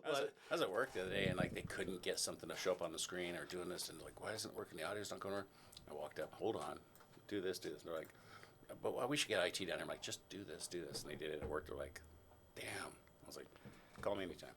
I was at work the other day, and like they couldn't get something to show up on the screen or doing this, and like, why isn't it working? The audio's not going to work. I walked up, hold on, do this. And they're like, but we should get IT down here. I'm like, just do this. And they did it. It worked. They're like, damn. I was like, call me anytime.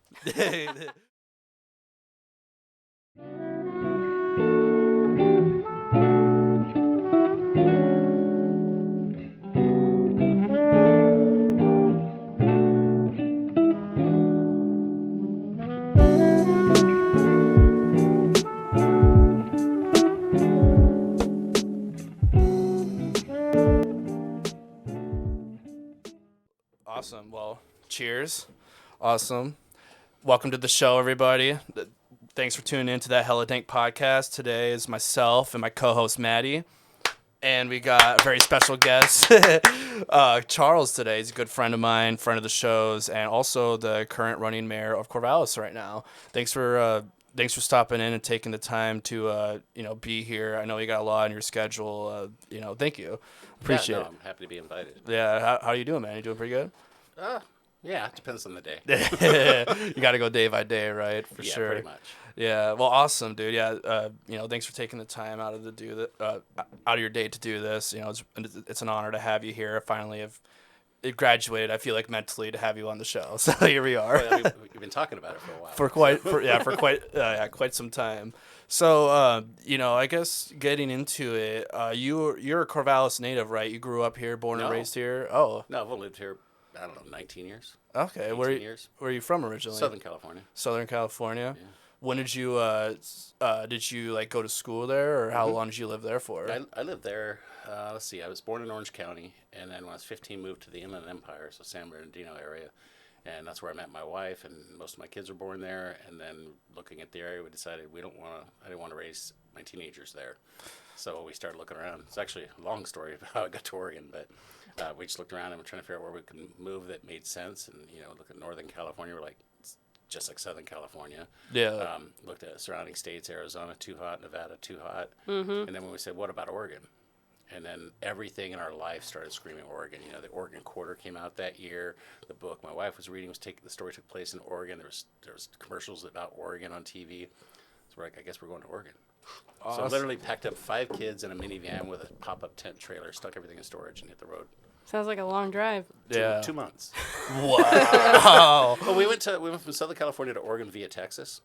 Awesome. Well, cheers. Awesome. Welcome to the show, everybody. Thanks for tuning in to that Hella Dank podcast. Today is myself and my co-host, Maddie. And we got a very special guest, Charles, today. He's a good friend of mine, friend of the show's, and also the current running mayor of Corvallis right now. Thanks for stopping in and taking the time to be here. I know you got a lot on your schedule. Thank you. Appreciate it. I'm happy to be invited. Yeah, how are you doing, man? You doing pretty good? Yeah, it depends on the day. You got to go day by day, right? For sure. Yeah, pretty much. Yeah, well, awesome, dude. Yeah, thanks for taking the time out of your day to do this. It's an honor to have you here. Finally, it graduated. I feel like mentally to have you on the show. So here we are. Well, we've been talking about it for a while. Quite some time. So, I guess getting into it, you're a Corvallis native, right? You grew up here, born and raised here. Oh, no, I've only lived here, 19 years. Okay, where are you from originally? Southern California. Southern California. Yeah. When did you go to school there, or how long did you live there for? I lived there. Let's see. I was born in Orange County, and then when I was 15, moved to the Inland Empire, so San Bernardino area, and that's where I met my wife. And most of my kids were born there. And then looking at the area, we decided I didn't want to raise my teenagers there. So we started looking around. It's actually a long story about how I got to Oregon, but we just looked around and we're trying to figure out where we could move that made sense. And look at Northern California. We're like, just like Southern California. Yeah. Looked at surrounding states, Arizona, too hot, Nevada, too hot. Mm-hmm. And then when we said, what about Oregon? And then everything in our life started screaming Oregon. The Oregon Quarter came out that year. The book my wife was reading the story took place in Oregon. There was commercials about Oregon on TV. So we're like, I guess we're going to Oregon. Awesome. So I literally packed up 5 kids in a minivan with a pop-up tent trailer, stuck everything in storage, and hit the road. Sounds like a long drive. Yeah. 2 months. Wow. Well, we went from Southern California to Oregon via Texas.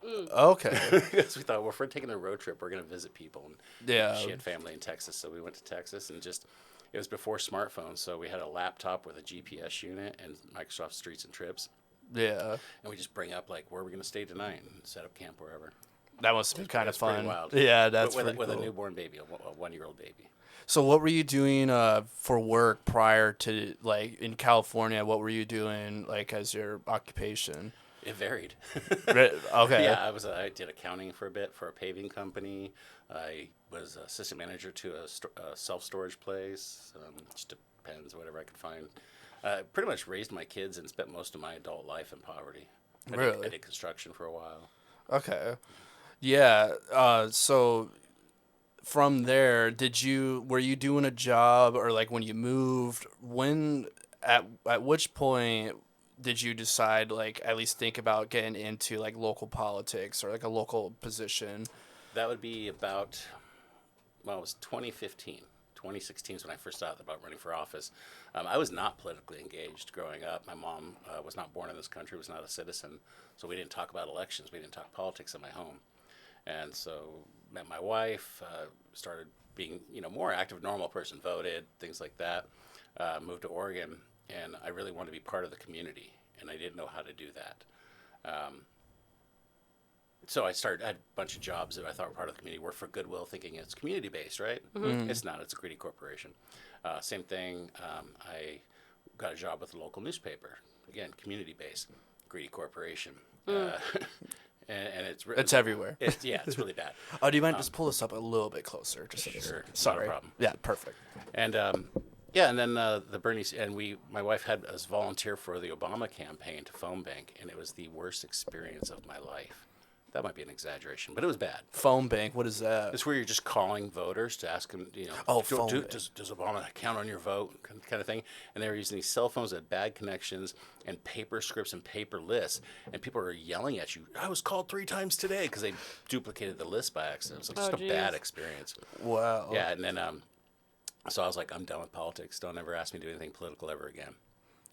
Okay. Because we thought, well, if we're taking a road trip, we're going to visit people. And she had family in Texas, so we went to Texas, and it was before smartphones, so we had a laptop with a GPS unit and Microsoft Streets and Trips. Yeah. And we just bring up, like, where are we going to stay tonight and set up camp wherever. That must have been kind of fun. Pretty wild. Yeah, that's with cool. a newborn baby, a 1-year-old baby. So what were you doing for work prior to, like, in California? What were you doing, like, as your occupation? It varied. Okay. Yeah, I did accounting for a bit for a paving company. I was assistant manager to a self-storage place. Just depends, whatever I could find. Pretty much raised my kids and spent most of my adult life in poverty. I did construction for a while. Okay. Yeah. So from there, were you doing a job, or like when you moved, at which point did you decide, like, at least think about getting into like local politics or like a local position? That would be about, it was 2015. 2016 is when I first thought about running for office. I was not politically engaged growing up. My mom was not born in this country, was not a citizen, so we didn't talk about elections. We didn't talk politics in my home. And so met my wife, started being, more active, normal person, voted, things like that. Moved to Oregon, and I really wanted to be part of the community, and I didn't know how to do that. So I had a bunch of jobs that I thought were part of the community. Worked for Goodwill, thinking it's community-based, right? Mm-hmm. It's not. It's a greedy corporation. Same thing. I got a job with a local newspaper. Again, community-based, greedy corporation. And it's everywhere. It's really bad. Oh, do you mind just pull this up a little bit closer? Just sure. Sorry. Not a problem. Yeah, perfect. And and then the Bernie, and my wife had us volunteer for the Obama campaign to phone bank, and it was the worst experience of my life. That might be an exaggeration, but it was bad. Phone bank. What is that? It's where you're just calling voters to ask them, does Obama count on your vote, kind of thing. And they were using these cell phones that had bad connections and paper scripts and paper lists. And people were yelling at you, I was called 3 times today, because they duplicated the list by accident. It was like just a bad experience. Wow. Yeah, and then so I was like, I'm done with politics. Don't ever ask me to do anything political ever again.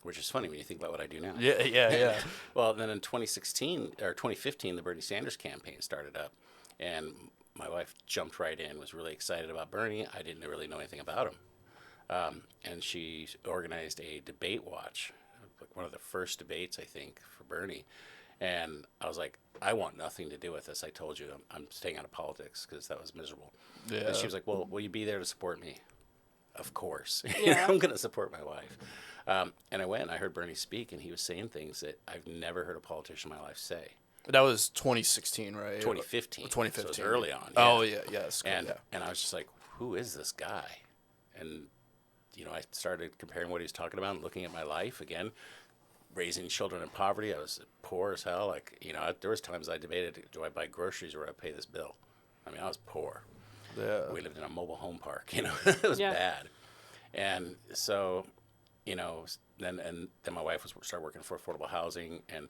Which is funny when you think about what I do now. Yeah. Well, then in 2015, the Bernie Sanders campaign started up, and my wife jumped right in, was really excited about Bernie. I didn't really know anything about him. And she organized a debate watch, like one of the first debates, I think, for Bernie. And I was like, I want nothing to do with this. I told you I'm staying out of politics because that was miserable. Yeah. And she was like, well, will you be there to support me? Of course. Yeah. I'm going to support my wife. And I went and I heard Bernie speak, and he was saying things that I've never heard a politician in my life say. That was 2016, right? 2015. 2015. So it was early on. Oh, yeah. Yes. And I was just like, who is this guy? And, I started comparing what he was talking about and looking at my life again. Raising children in poverty. I was poor as hell. Like, there was times I debated, do I buy groceries or do I pay this bill? I mean, I was poor. Yeah. We lived in a mobile home park, it was bad. And so, then my wife started working for affordable housing, and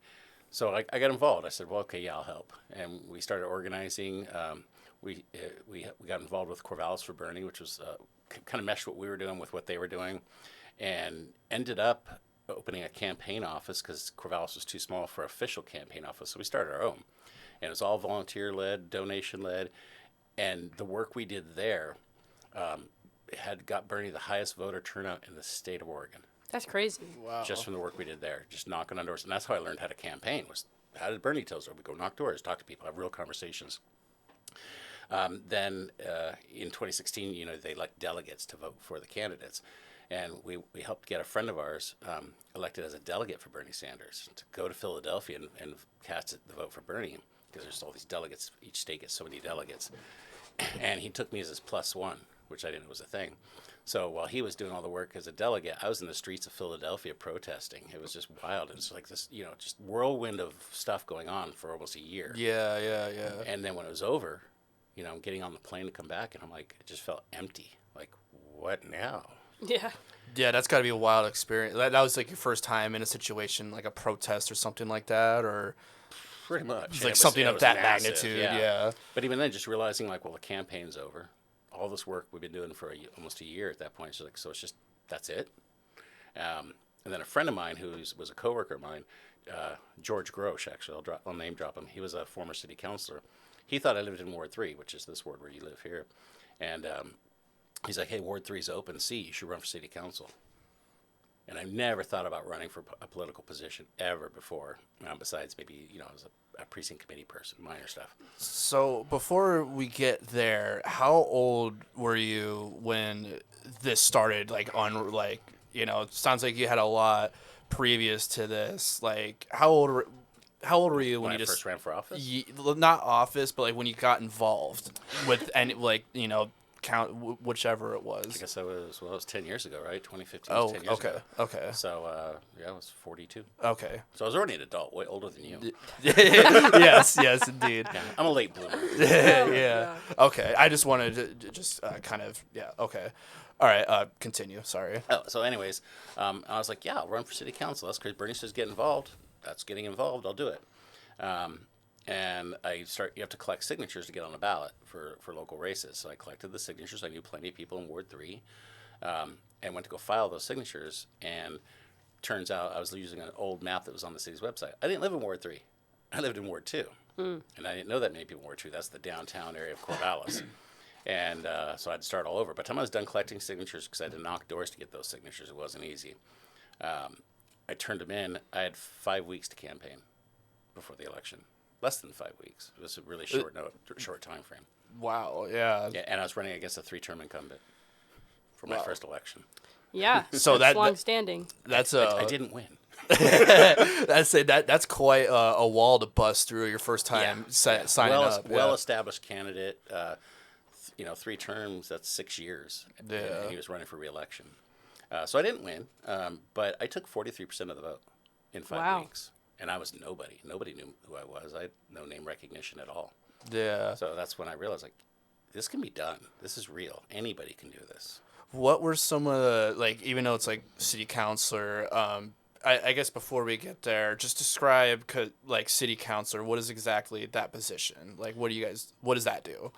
so I got involved. I said, well, okay, yeah, I'll help. And we started organizing. We got involved with Corvallis for Bernie, which was kind of meshed what we were doing with what they were doing, and ended up opening a campaign office because Corvallis was too small for official campaign office. So we started our own, and it was all volunteer-led, donation-led, and the work we did there had got Bernie the highest voter turnout in the state of Oregon. That's crazy. Wow. Just from the work we did there, just knocking on doors. And that's how I learned how to campaign, was how did Bernie tell us? We go knock doors, talk to people, have real conversations. Then in 2016, they elect delegates to vote for the candidates. And we helped get a friend of ours elected as a delegate for Bernie Sanders to go to Philadelphia and cast the vote for Bernie, because there's all these delegates. Each state gets so many delegates. And he took me as his +1, which I didn't know was a thing. So while he was doing all the work as a delegate, I was in the streets of Philadelphia protesting. It was just wild. It was like this, just whirlwind of stuff going on for almost a year. Yeah. And then when it was over, I'm getting on the plane to come back, and I'm like, it just felt empty. Like, what now? Yeah. Yeah, that's got to be a wild experience. That was like your first time in a situation like a protest or something like that, or pretty much like something of that massive, magnitude. Yeah. But even then, just realizing like, well, the campaign's over. All this work we've been doing for almost a year at that point. So it's just, that's it. And then a friend of mine who was a coworker of mine, George Grosh, actually, I'll name drop him. He was a former city councilor. He thought I lived in Ward 3, which is this ward where you live here. And he's like, hey, Ward 3's open. See, you should run for city council. And I never thought about running for a political position ever before, besides maybe, as a precinct committee person, minor stuff. So before we get there, how old were you when this started? Like it sounds like you had a lot previous to this. Like how old were you when you first ran for office? Not office, but like when you got involved with any count whichever it was. I guess it was 10 years ago, right? 2015 Oh, was 10 years ago. Okay. So, I was 42. Okay. So I was already an adult, way older than you. yes, indeed. Yeah, I'm a late bloomer. Yeah. Okay. I just wanted to just kind of, yeah. Okay. All right. Continue. Sorry. Oh, so anyways, I was like, yeah, I'll run for city council. That's because Bernie says get involved. That's getting involved. I'll do it. And you have to collect signatures to get on the ballot for local races. So I collected the signatures. I knew plenty of people in Ward 3, and went to go file those signatures. And turns out I was using an old map that was on the city's website. I didn't live in Ward 3. I lived in Ward 2. And I didn't know that many people in Ward 2. That's the downtown area of Corvallis. And so I had to start all over. By the time I was done collecting signatures, because I had to knock doors to get those signatures, it wasn't easy. I turned them in. I had 5 weeks to campaign before the election. Less than 5 weeks. It was a really short time frame. Wow. Yeah. Yeah, and I was running against a 3-term incumbent for my first election. Yeah. So that's long standing. That's I didn't win. That's quite a wall to bust through your first time signing up. Well-established candidate. 3 terms. That's 6 years. Yeah. And he was running for re-election. So I didn't win, but I took 43% of the vote in 5 weeks. and I was nobody. Nobody knew who I was. I had no name recognition at all. Yeah. So that's when I realized, like, this can be done. This is real. Anybody can do this. What were some of the, like, even though it's like city councilor, I guess before we get there, just describe like city councilor. What is exactly that position? Like, what does that do?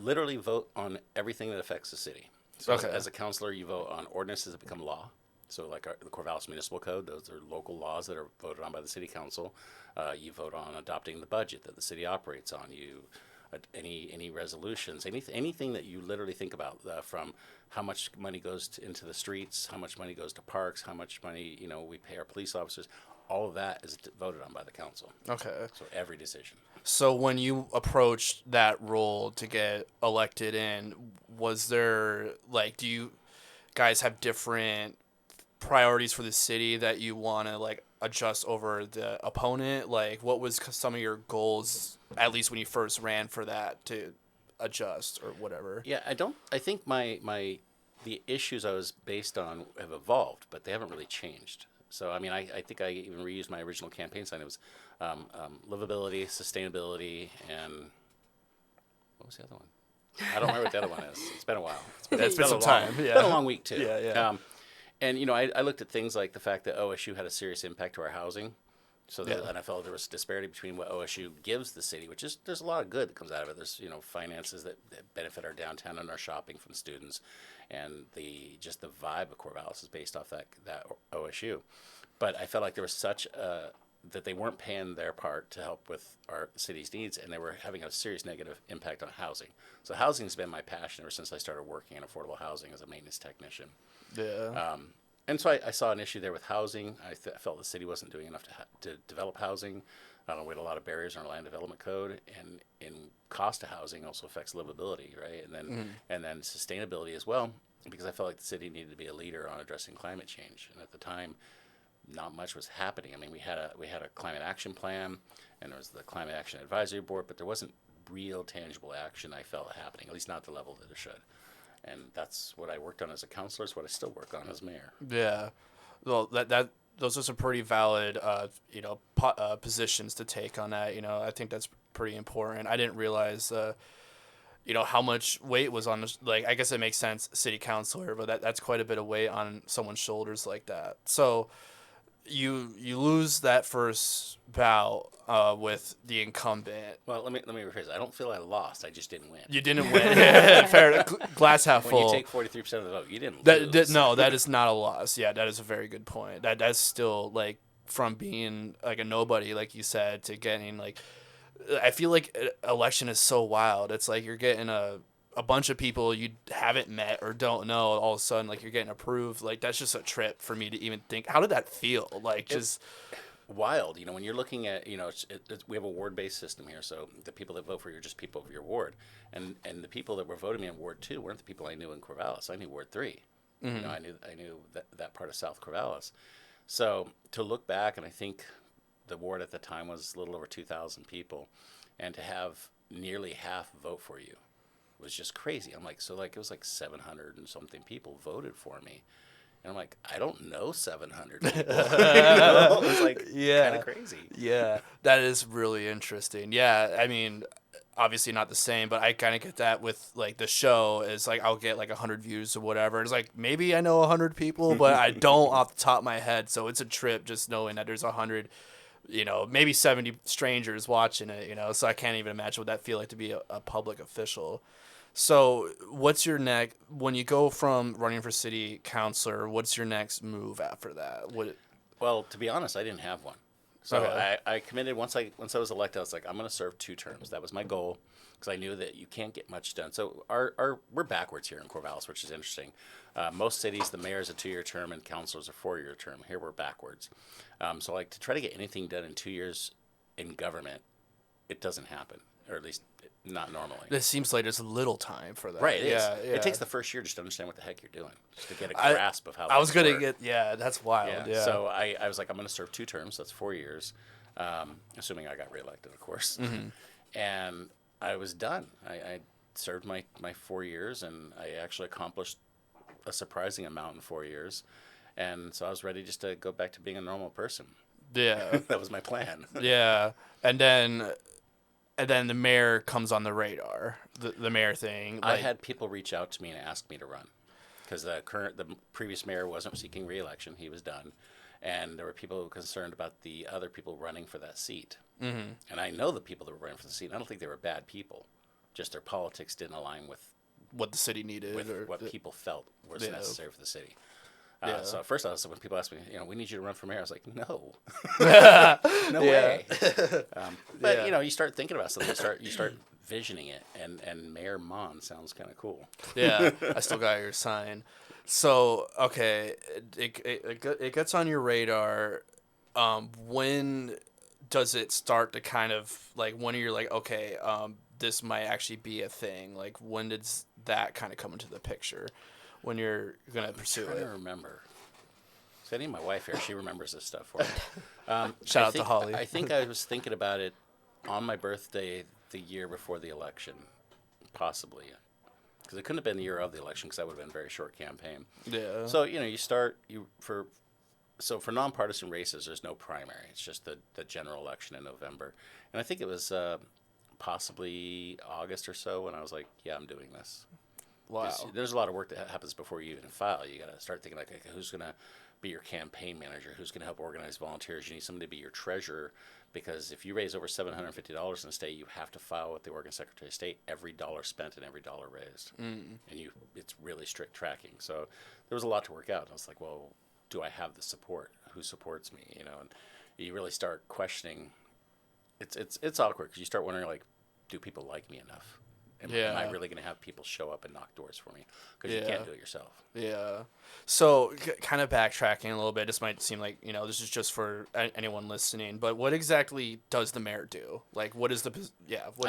Literally vote on everything that affects the city. So Okay. as a councilor, you vote on ordinances that become law. So like the Corvallis Municipal Code, those are local laws that are voted on by the city council. You vote on adopting the budget that the city operates on. Any resolutions, anything that you literally think about, from how much money goes into the streets, how much money goes to parks, how much money we pay our police officers. All of that is voted on by the council. Okay. So every decision. So when you approached that role to get elected in, was there, like, do you guys have different priorities for the city that you want to, like, adjust over the opponent? Like, what was some of your goals, at least when you first ran for that, to adjust or whatever? Yeah, I think the issues I was based on have evolved, but they haven't really changed. So, I mean, I think I even reused my original campaign sign. It was livability, sustainability, and what was the other one? I don't remember what the other one is. It's been a while. It's been some time. Yeah. It's been a long week, too. Yeah. And, I looked at things like the fact that OSU had a serious impact to our housing. So and I felt there was a disparity between what OSU gives the city, which is, there's a lot of good that comes out of it. There's, finances that benefit our downtown and our shopping from students, and just the vibe of Corvallis is based off that OSU. But I felt like there was that they weren't paying their part to help with our city's needs, and they were having a serious negative impact on housing. So housing has been my passion ever since I started working in affordable housing as a maintenance technician. Yeah. And so I saw an issue there with housing. I felt the city wasn't doing enough to develop housing. We had a lot of barriers in our land development code, and in cost of housing also affects livability, right? And then sustainability as well, because I felt like the city needed to be a leader on addressing climate change. And at the time, not much was happening. I mean, we had a climate action plan, and there was the climate action advisory board, but there wasn't real tangible action I felt happening, at least not at the level that it should. And that's what I worked on as a councilor. It's what I still work on as mayor. Yeah. Well, those are some pretty valid, positions to take on that. I think that's pretty important. I didn't realize, how much weight was on this. Like, I guess it makes sense, city councilor, but that's quite a bit of weight on someone's shoulders like that. So you lose that first bout with the incumbent. Well, let me rephrase it. I don't feel I lost. I just didn't win. You didn't win. Fair. Glass half full. When you take 43% of the vote, you didn't lose. No, that is not a loss. Yeah, that is a very good point. That's still, like, from being like a nobody, like you said, to getting, like, I feel like election is so wild. It's like you're getting a bunch of people you haven't met or don't know, all of a sudden, like, you're getting approved. Like, that's just a trip for me to even think. How did that feel? Like, just wild. When you're looking at, we have a ward-based system here, so the people that vote for you are just people of your ward, and the people that were voting me in Ward 2 weren't the people I knew in Corvallis. I knew Ward 3. Mm-hmm. I knew that part of South Corvallis. So to look back, and I think the ward at the time was a little over 2,000 people, and to have nearly half vote for you was just crazy. I'm like, it was like 700 and something people voted for me. And I'm like, I don't know 700 people. It was like kind of crazy. Yeah, that is really interesting. Yeah, I mean, obviously not the same, but I kind of get that with, like, the show is, like, I'll get like 100 views or whatever. It's like, maybe I know 100 people, but I don't off the top of my head. So it's a trip just knowing that there's 100, maybe 70 strangers watching it, so I can't even imagine what that feel like to be a public official. So what's your next, when you go from running for city councilor, what's your next move after that? Well, to be honest, I didn't have one. So okay. I committed once I was elected. I was like, I'm going to serve 2 terms. That was my goal, because I knew that you can't get much done. So we're backwards here in Corvallis, which is interesting. Most cities, the mayor is a 2-year term and councilors a 4-year term. Here we're backwards. So, like, to try to get anything done in 2 years in government, it doesn't happen, or at least not normally. It seems like there's little time for that. Right. Yeah. It takes the first year just to understand what the heck you're doing, just to get a grasp of how. I was gonna work. get. Yeah, that's wild. Yeah. So I was like, I'm going to serve 2 terms. That's 4 years, assuming I got reelected, of course. Mm-hmm. And I was done. I served my 4 years, and I actually accomplished a surprising amount in 4 years. And so I was ready just to go back to being a normal person. Yeah. That was my plan. Yeah. And then the mayor comes on the radar. The mayor thing. I had people reach out to me and ask me to run because the previous mayor wasn't seeking re-election; he was done, and there were people concerned about the other people running for that seat. Mm-hmm. And I know the people that were running for the seat. I don't think they were bad people; just their politics didn't align with what the city needed what people felt was necessary for the city. Yeah. So at first, when people asked me, we need you to run for mayor, I was like, no, no Yeah. way. But Yeah. you start thinking about something, you start visioning it, and Mayor Maughan sounds kind of cool. Yeah, I still got your sign. So okay, it gets on your radar. When does it start to kind of like when you're like, okay, this might actually be a thing? Like when does that kind of come into the picture? When you're gonna pursue I'm trying it? to remember. So I need my wife here; she remembers this stuff for me. Shout out to Holly. I think I was thinking about it on my birthday the year before the election, possibly. Because it couldn't have been the year of the election, because that would have been a very short campaign. Yeah. So for nonpartisan races, there's no primary. It's just the general election in November, and I think it was possibly August or so when I was like, yeah, I'm doing this. Wow. There's a lot of work that happens before you even file. You got to start thinking like, okay, who's going to be your campaign manager? Who's going to help organize volunteers? You need somebody to be your treasurer, because if you raise over $750 in a state, you have to file with the Oregon Secretary of State every dollar spent and every dollar raised, and it's really strict tracking. So there was a lot to work out. I was like, well, do I have the support? Who supports me? And you really start questioning. It's awkward because you start wondering like, do people like me enough? Am I really going to have people show up and knock doors for me? Because you can't do it yourself. Yeah. So, kind of backtracking a little bit, this might seem like, this is just for anyone listening, but what exactly does the mayor do? Like, what is I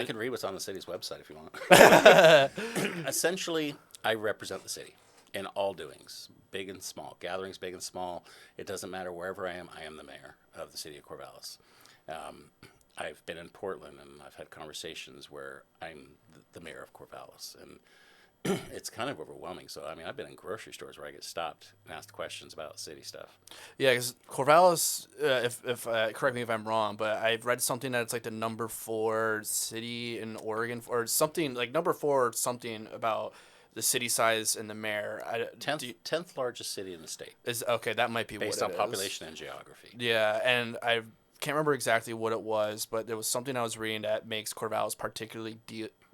can read what's on the city's website if you want. Essentially, I represent the city in all doings, big and small, gatherings big and small. It doesn't matter wherever I am the mayor of the city of Corvallis. I've been in Portland, and I've had conversations where I'm the mayor of Corvallis, and it's kind of overwhelming. So, I've been in grocery stores where I get stopped and asked questions about city stuff. Yeah, because Corvallis, if correct me if I'm wrong, but I've read something that it's like the number 4 city in Oregon, or something like number 4 or something about the city size and the mayor. 10th largest city in the state. Okay, that might be based what it on population and geography. Yeah, and I can't remember exactly what it was, but there was something I was reading that makes Corvallis particularly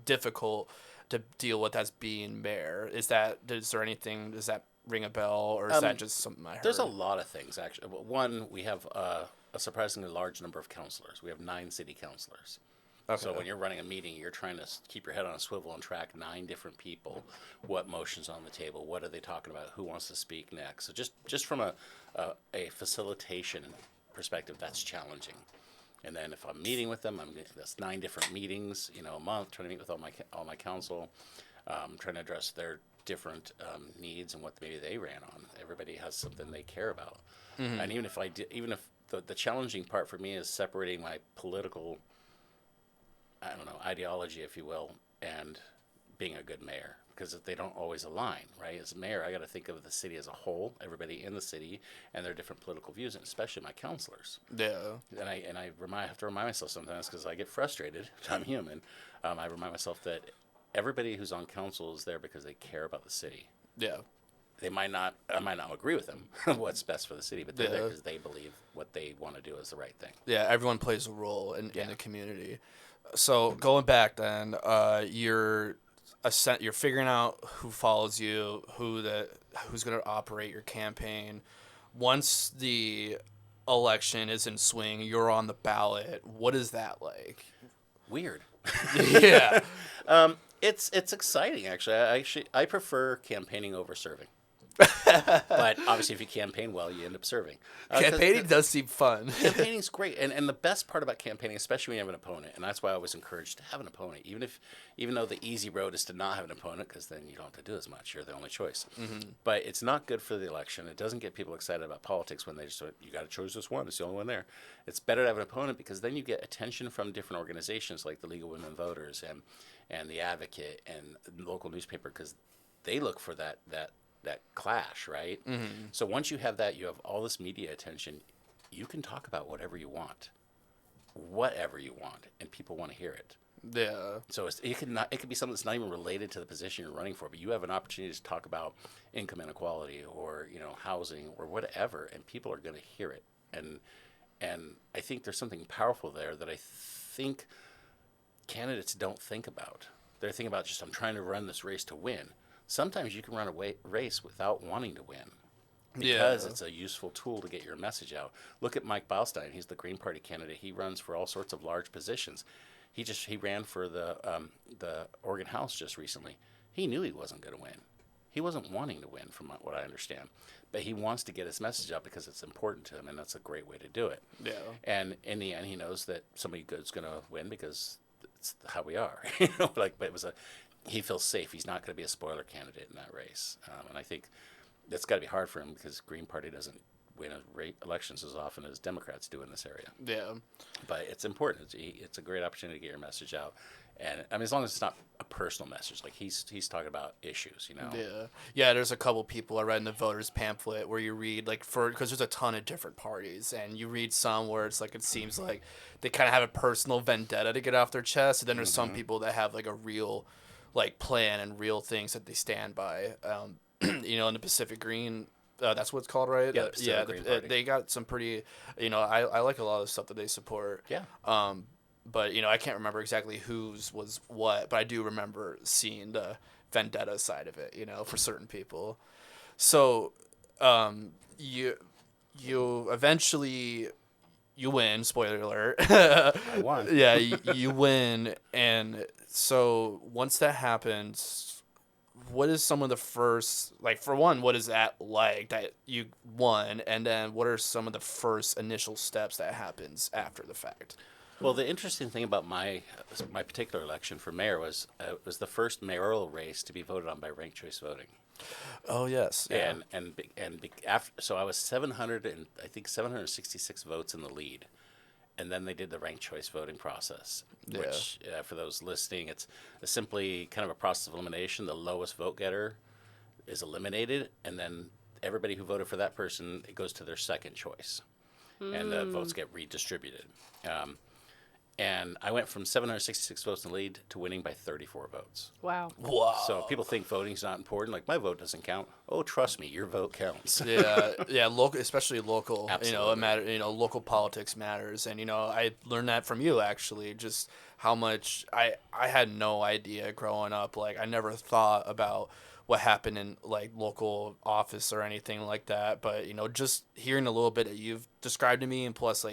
difficult to deal with as being mayor. Is there anything? Does that ring a bell, or is that just something I heard? There's a lot of things actually. One, we have a surprisingly large number of councilors. We have 9 city councilors. Okay. So when you're running a meeting, you're trying to keep your head on a swivel and track 9 different people. What motions on the table? What are they talking about? Who wants to speak next? So just from a facilitation perspective, that's challenging. And then if I'm meeting with them, that's 9 different meetings, a month, trying to meet with all my council, trying to address their different needs and what maybe they ran on. Everybody has something they care about. Mm-hmm. And even if the challenging part for me is separating my political, ideology, if you will, and being a good mayor, because they don't always align, right? As a mayor, I got to think of the city as a whole, everybody in the city, and their different political views, and especially my councilors. Yeah. And I have to remind myself sometimes, because I get frustrated. I'm human. I remind myself that everybody who's on council is there because they care about the city. Yeah. I might not agree with them what's best for the city, but they're there because they believe what they want to do is the right thing. Yeah, everyone plays a role in the community. So going back then, you're figuring out who follows you, who's going to operate your campaign. Once the election is in swing, you're on the ballot. What is that like? Weird. Yeah. It's exciting actually. I prefer campaigning over serving. But obviously, if you campaign well, you end up serving. Campaigning does seem fun. Campaigning's great, and the best part about campaigning, especially when you have an opponent, and that's why I was encouraged to have an opponent, even though the easy road is to not have an opponent, because then you don't have to do as much. You're the only choice. Mm-hmm. But it's not good for the election. It doesn't get people excited about politics when they just you got to choose this one. It's the only one there. It's better to have an opponent, because then you get attention from different organizations like the League of Women Voters and the Advocate and the local newspaper, because they look for that clash, right? Mm-hmm. So once you have that, you have all this media attention. you can talk about whatever you want, and people want to hear it. Yeah. So it could be something that's not even related to the position you're running for, but you have an opportunity to talk about income inequality or housing or whatever, and people are going to hear it. And I think there's something powerful there that I think candidates don't think about. They're thinking about just, I'm trying to run this race to win. Sometimes you can run a race without wanting to win because it's a useful tool to get your message out. Look at Mike Beilstein. He's the Green Party candidate. He runs for all sorts of large positions. He ran for the Oregon House just recently. He knew he wasn't going to win. He wasn't wanting to win, from what I understand. But he wants to get his message out because it's important to him, and that's a great way to do it. Yeah. And in the end, he knows that somebody good's going to win because it's how we are. But he feels safe. He's not going to be a spoiler candidate in that race. And I think that's got to be hard for him because Green Party doesn't win elections as often as Democrats do in this area. Yeah. But it's important. It's a great opportunity to get your message out. And I mean, as long as it's not a personal message, like he's talking about issues, Yeah. Yeah. There's a couple people I read in the voters pamphlet where you read because there's a ton of different parties, and you read some where it's like, it seems like they kind of have a personal vendetta to get off their chest. And then there's some people that have like a real plan and real things that they stand by. In the Pacific Green, that's what it's called, right? Yeah, the Pacific Green Party. They got some pretty, I like a lot of the stuff that they support. Yeah. But I can't remember exactly whose was what, but I do remember seeing the vendetta side of it, for certain people. So, you eventually you win. Spoiler alert. I won. Yeah, you win, and so once that happens, what is some of the first, for one, what is that like that you won, and then what are some of the first initial steps that happens after the fact? Well, the interesting thing about my particular election for mayor was it was the first mayoral race to be voted on by ranked choice voting. Oh yes, yeah. So I was 766 votes in the lead, and then they did the ranked choice voting process. Yeah. Which, for those listening, it's simply kind of a process of elimination. The lowest vote getter is eliminated, and then everybody who voted for that person, it goes to their second choice, and the votes get redistributed. And I went from 766 votes in the lead to winning by 34 votes. Wow. Wow. So people think voting's not important. Like, my vote doesn't count. Oh, trust me, your vote counts. Yeah, local, especially local. Absolutely. It matter. Local politics matters, and I learned that from you actually. Just how much I had no idea growing up. Like, I never thought about what happened in local office or anything like that. But just hearing a little bit that you've described to me, and plus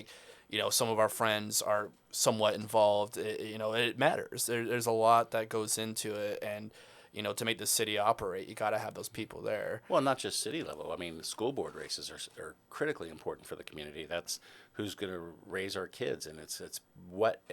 some of our friends are somewhat involved. It matters. There's a lot that goes into it, and to make the city operate, you got to have those people there. Well, not just city level. I mean, school board races are critically important for the community. That's who's going to raise our kids, and it's what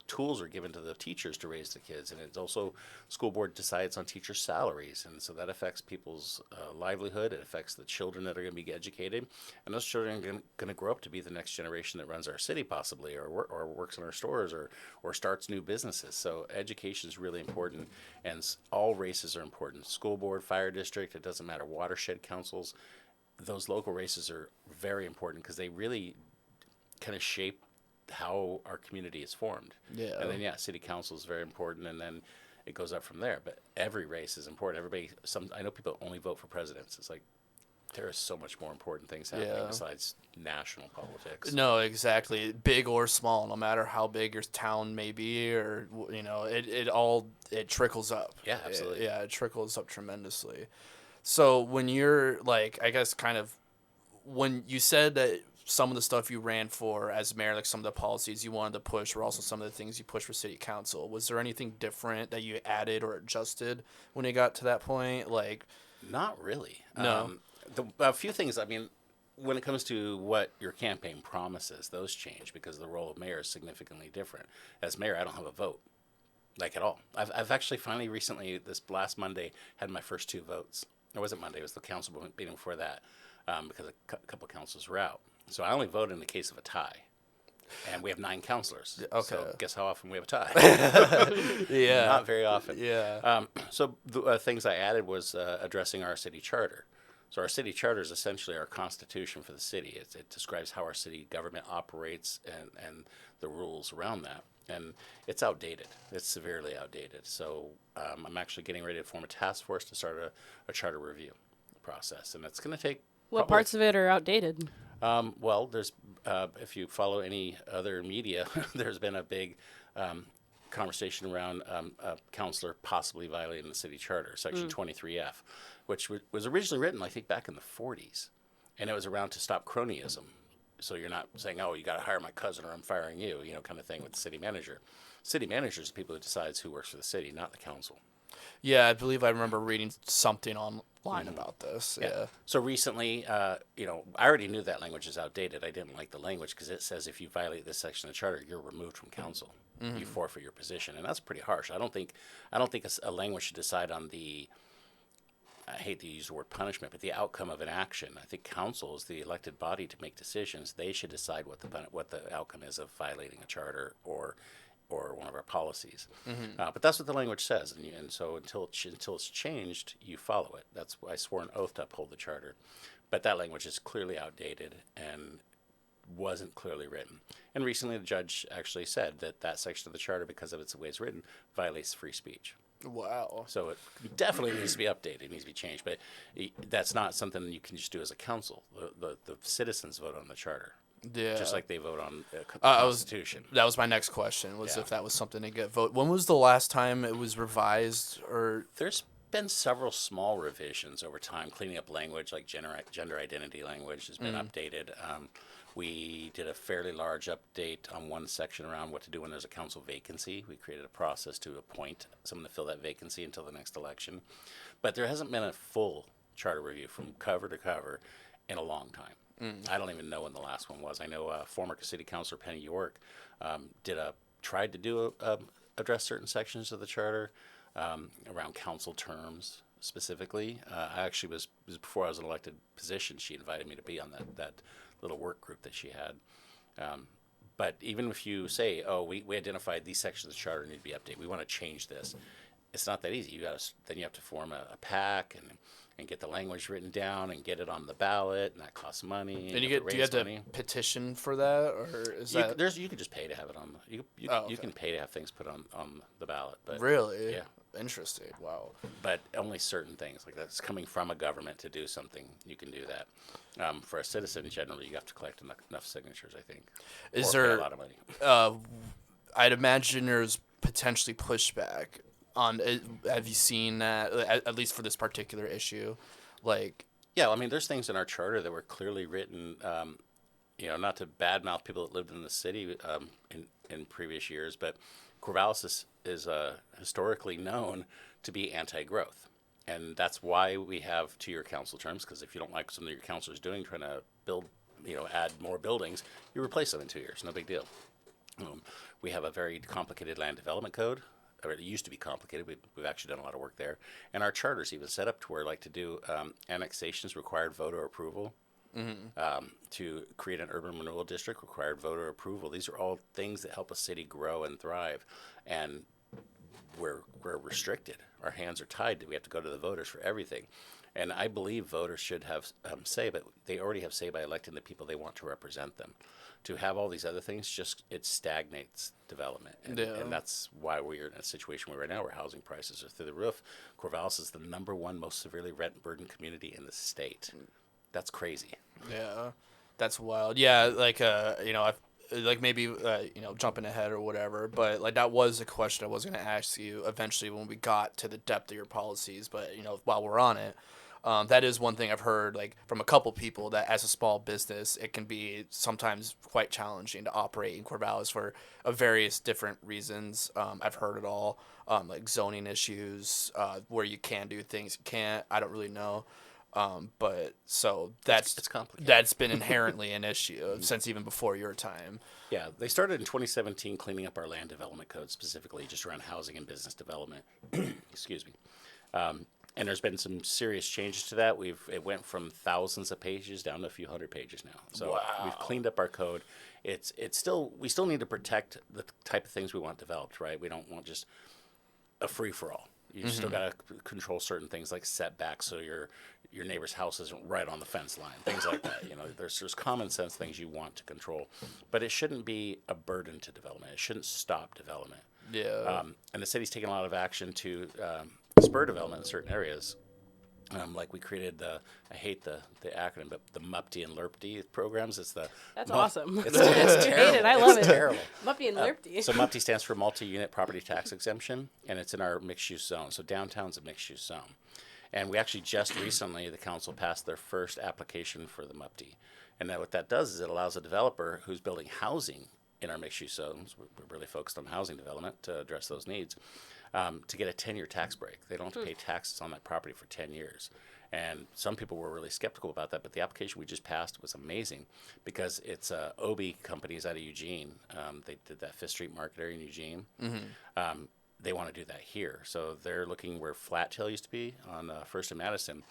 tools are given to the teachers to raise the kids, and it's also school board decides on teacher salaries, and so that affects people's livelihood. It affects the children that are going to be educated, and those children are going to grow up to be the next generation that runs our city, possibly, or works in our stores, or starts new businesses. So education is really important, and all races are important. School board, fire district, it doesn't matter. Watershed councils, those local races are very important because they really kind of shape how our community is formed. Yeah. And then city council is very important, and then it goes up from there. But every race is important. I know people only vote for presidents. It's like there are so much more important things happening besides national politics. No, exactly. Big or small, no matter how big your town may be, or it trickles up. Yeah, absolutely. It trickles up tremendously. So when you're I guess kind of when you said that some of the stuff you ran for as mayor, some of the policies you wanted to push were also some of the things you pushed for city council. Was there anything different that you added or adjusted when you got to that point? Not really. No. A few things, I mean, when it comes to what your campaign promises, those change because the role of mayor is significantly different. As mayor, I don't have a vote, at all. I've actually finally recently, this last Monday, had my first 2 votes. It wasn't Monday, it was the council meeting before that, because a couple councils were out. So I only vote in the case of a tie. And we have 9 councilors. Okay. So guess how often we have a tie? Yeah. Not very often. Yeah. So the things I added was addressing our city charter. So our city charter is essentially our constitution for the city. It describes how our city government operates and the rules around that. And it's outdated. It's severely outdated. So I'm actually getting ready to form a task force to start a charter review process. And it's going to take What parts of it are outdated? well, there's if you follow any other media, there's been a big conversation around a counselor possibly violating the city charter, Section 23F, which was originally written, I think, back in the 40s, and it was around to stop cronyism. So you're not saying, oh, you got to hire my cousin or I'm firing you, kind of thing with the city manager. City manager is the people who decides who works for the city, not the council. Yeah, I believe I remember reading something online about this. Yeah. So recently, I already knew that language is outdated. I didn't like the language because it says if you violate this section of the charter, you're removed from council. You forfeit your position, and that's pretty harsh. I don't think a language should decide on the. I hate to use the word punishment, but the outcome of an action. I think council is the elected body to make decisions. They should decide what the outcome is of violating a charter or one of our policies. But that's what the language says, and so until it's changed, you follow it. That's why I swore an oath to uphold the charter. But that language is clearly outdated and wasn't clearly written. And recently, the judge actually said that section of the charter, because of the way it's written, violates free speech. Wow. So it definitely needs to be updated. It needs to be changed. But that's not something you can just do as a council. The citizens vote on the charter. Yeah. Just like they vote on the Constitution. That was my next question, was Yeah. if that was something to get vote. When was the last time it was revised? Or There's been several small revisions over time, cleaning up language, like gender identity language has been updated. We did a fairly large update on one section around what to do when there's a council vacancy. We created a process to appoint someone to fill that vacancy until the next election. But there hasn't been a full charter review from cover to cover in a long time. I don't even know when the last one was. I know former city councilor Penny York tried to address certain sections of the charter around council terms specifically. I actually was before I was an elected position. She invited me to be on that little work group that she had. But even if you say, oh, we identified these sections of the charter need to be updated, we want to change this, it's not that easy. Then you have to form a PAC and get the language written down and get it on the ballot, and that costs money. do you have to petition for that, or is that you can just pay to have it on the you can pay to have things put on the ballot. But really? Yeah. Interesting. Wow. But only certain things, like that's coming from a government to do something, you can do that. For a citizen, generally, you have to collect enough signatures, I think. Is or pay there a lot of money? I'd imagine there's potentially pushback on. Have you seen that? At least for this particular issue, like. Yeah, I mean, there's things in our charter that were clearly written. Not to badmouth people that lived in the city in previous years, but Corvallis is historically known to be anti-growth. And that's why we have 2-year council terms, because if you don't like something your councilor's doing, trying to build, add more buildings, you replace them in 2 years. No big deal. We have a very complicated land development code. Or it used to be complicated. We've actually done a lot of work there. And our charter's even set up to where, like, to do annexations required voter approval. To create an urban renewal district required voter approval. These are all things that help a city grow and thrive. And we're restricted. Our hands are tied. We have to go to the voters for everything. And I believe voters should have say, but they already have say by electing the people they want to represent them. To have all these other things, it stagnates development. And that's why we're in a situation where right now where housing prices are through the roof. Corvallis is the #1 most severely rent-burdened community in the state. That's crazy. Yeah, that's wild. Yeah, like maybe jumping ahead or whatever, but like that was a question I was going to ask you eventually when we got to the depth of your policies. But while we're on it, that is one thing I've heard like from a couple people, that as a small business, it can be sometimes quite challenging to operate in Corvallis for various different reasons. I've heard it all, like zoning issues, where you can do things you can't. I don't really know. But so it's complicated. That's been inherently an issue since even before your time. Yeah, they started in 2017 cleaning up our land development code, specifically just around housing and business development. Excuse me. And there's been some serious changes to that. It went from thousands of pages down to a few hundred pages now. So We've cleaned up our code. We still need to protect the type of things we want developed, right? We don't want just a free for all. You still got to control certain things like setbacks, so your neighbor's house isn't right on the fence line, things like that. You know, there's common sense things you want to control, but it shouldn't be a burden to development. It shouldn't stop development. Yeah. And the city's taken a lot of action to spur development in certain areas. Like we created I hate the acronym, but the MUPTI and LERPTI programs. It's the That's awesome. It's I terrible. hate it. I love It's it. terrible. Muppy and Lurpty. So MUPTI stands for multi-unit property tax exemption, and it's in our mixed-use zone. So downtown's a mixed-use zone. And we actually just recently, the council passed their first application for the MUPTI. And what that does is it allows a developer who's building housing in our mixed-use zones, we're really focused on housing development to address those needs, to get a 10-year tax break. They don't have to pay taxes on that property for 10 years. And some people were really skeptical about that, but the application we just passed was amazing because it's OB companies out of Eugene. They did that Fifth Street Market area in Eugene. They want to do that here. So they're looking where Flat Tail used to be on First and Madison,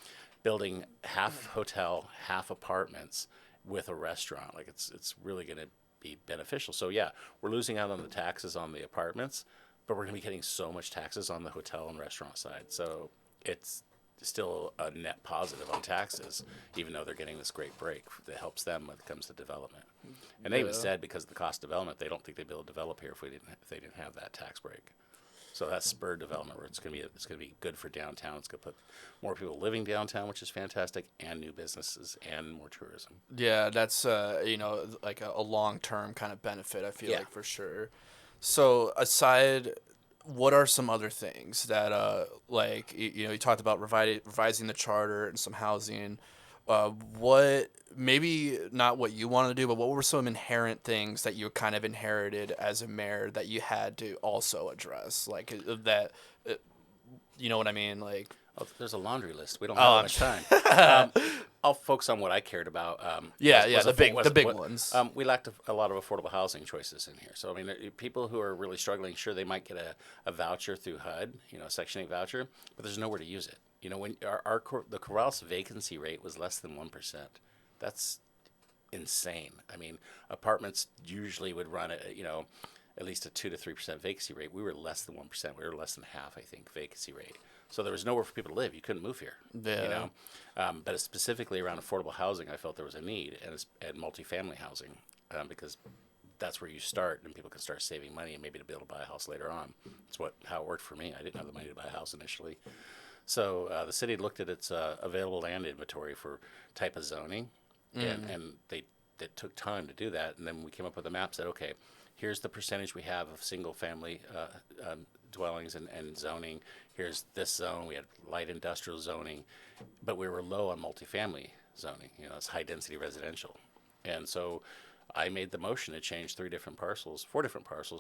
building half hotel, half apartments with a restaurant. Like it's really going to be beneficial. So yeah, we're losing out on the taxes on the apartments, but we're going to be getting so much taxes on the hotel and restaurant side. So it's still a net positive on taxes, even though they're getting this great break that helps them when it comes to development. And they even said because of the cost of development, they don't think they'd be able to develop here if they didn't have that tax break. So that's spurred development where it's going to be good for downtown. It's going to put more people living downtown, which is fantastic, and new businesses and more tourism. Yeah, that's like a long-term kind of benefit, I feel Yeah. like, for sure. So aside, what are some other things that like you talked about revising the charter and some housing. What, maybe not what you want to do, but what were some inherent things that you kind of inherited as a mayor that you had to also address, like that? You know what I mean? Like, Oh, there's a laundry list. We don't have much time. I'll focus on what I cared about. The big ones. We lacked a lot of affordable housing choices in here. So I mean, people who are really struggling, sure, they might get a voucher through HUD, a Section 8 voucher, but there's nowhere to use it. When the Corvallis vacancy rate was less than 1%. That's insane. I mean, apartments usually would run at least a 2 to 3% vacancy rate. We were less than 1%. We were less than half, I think, vacancy rate. So there was nowhere for people to live. You couldn't move here. Yeah. But specifically around affordable housing, I felt there was a need, and multifamily housing, because that's where you start, and people can start saving money and maybe to be able to buy a house later on. That's how it worked for me. I didn't have the money to buy a house initially. So the city looked at its available land inventory for type of zoning, and they took time to do that. And then we came up with a map, said, okay, here's the percentage we have of single-family dwellings and zoning. Here's this zone. We had light industrial zoning, but we were low on multifamily zoning. It's high-density residential. And so I made the motion to change 4 different parcels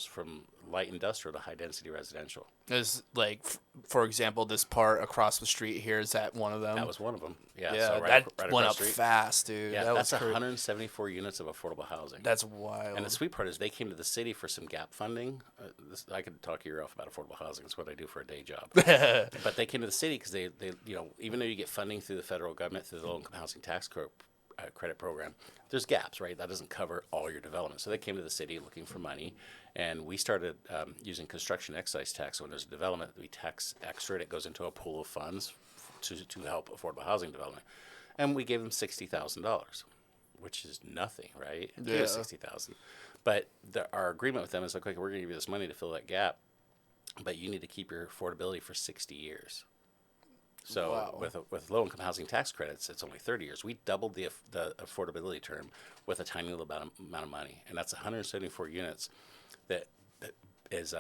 from light industrial to high-density residential. Is like, for example, this part across the street here, is that one of them? That was one of them. Yeah, Yeah, so that right went across up the street. fast, dude. Yeah, that that's was 174 units of affordable housing. That's wild. And the sweet part is they came to the city for some gap funding. I could talk your ear off about affordable housing. It's what I do for a day job. But they came to the city because they even though you get funding through the federal government through the low-income housing tax credit program, there's gaps, right? That doesn't cover all your development. So they came to the city looking for money, and we started using construction excise tax. So when there's a development, we tax extra, and it goes into a pool of funds to help affordable housing development. And we gave them $60,000, which is nothing, right? Yeah. It was $60,000. But our agreement with them is like, okay, we're going to give you this money to fill that gap, but you need to keep your affordability for 60 years. So Wow. with low-income housing tax credits, it's only 30 years. We doubled the affordability term with a tiny little amount of money, and that's 174 units that is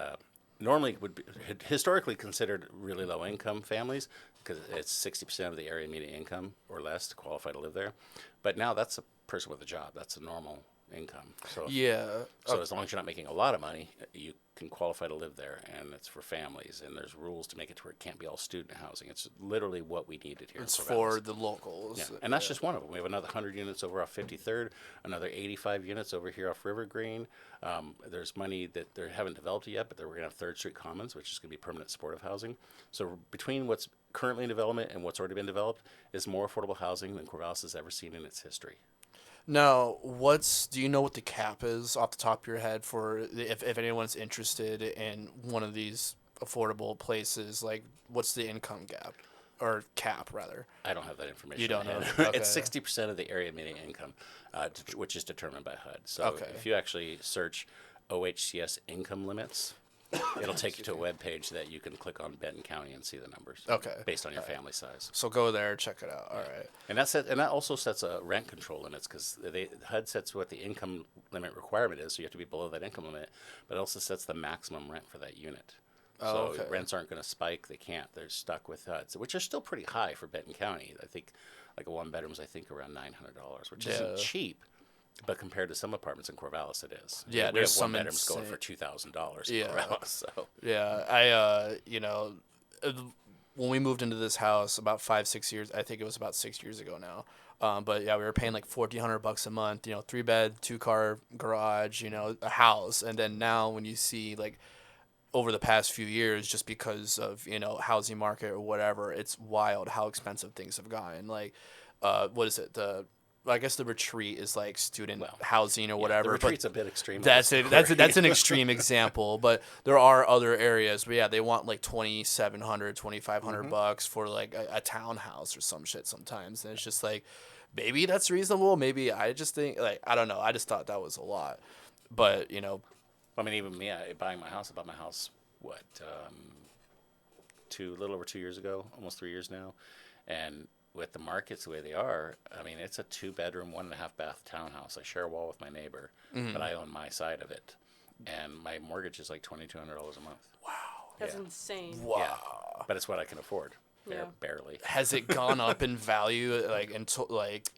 normally would be historically considered really low-income families because it's 60% of the area median income or less to qualify to live there. But now that's a person with a job. That's a normal income. So Yeah. So as long as you're not making a lot of money, you can qualify to live there, and it's for families. And there's rules to make it to where it can't be all student housing. It's literally what we needed here. It's in for Corvallis. the locals. Yeah, and that's just one of them. We have another 100 units over off 53rd, another 85 units over here off River Green. There's money that they haven't developed yet, but we're going to have 3rd Street Commons, which is going to be permanent supportive housing. So between what's currently in development and what's already been developed is more affordable housing than Corvallis has ever seen in its history. Now, do you know what the cap is off the top of your head for if anyone's interested in one of these affordable places? Like, what's the income gap? or cap rather? I don't have that information. You don't in my know? head. Okay. It's 60% of the area median income, which is determined by HUD. So Okay. if you actually search OHCS income limits, it'll take you to a web page that you can click on Benton County and see the numbers. Okay. Based on your family size. So go there, check it out. All right. And that also sets a rent control limits because HUD sets what the income limit requirement is, so you have to be below that income limit. But it also sets the maximum rent for that unit. Oh, So okay. rents aren't going to spike; they can't. They're stuck with HUD, which are still pretty high for Benton County. I think, like a one bedroom is around $900, which isn't cheap. But compared to some apartments in Corvallis, it is. Yeah, we there's have one some bedrooms going insane- for $2,000 in Yeah. Corvallis. So Yeah, I when we moved into this house about 5-6 years, I think it was about 6 years ago now. But yeah, we were paying like $1,400 a month. 3-bed, 2-car garage. A house. And then now when you see like over the past few years, just because of housing market or whatever, it's wild how expensive things have gotten. Like, what is it? I guess the retreat is like student housing or whatever. the retreat's a bit extreme. That's it. That's an extreme example, but there are other areas where they want like $2,700, $2,500 for like a townhouse or some shit sometimes, and it's just like, maybe that's reasonable. Maybe I just think I don't know. I just thought that was a lot, but I mean, even me, I bought my house, what, a little over 2 years ago, almost 3 years now, and with the markets the way they are, I mean, it's a 2-bedroom, 1.5-bath townhouse. I share a wall with my neighbor, but I own my side of it, and my mortgage is like $2,200 a month. wow. That's Yeah. insane. Wow. Yeah, but it's what I can afford, Yeah. barely. Has it gone up in value in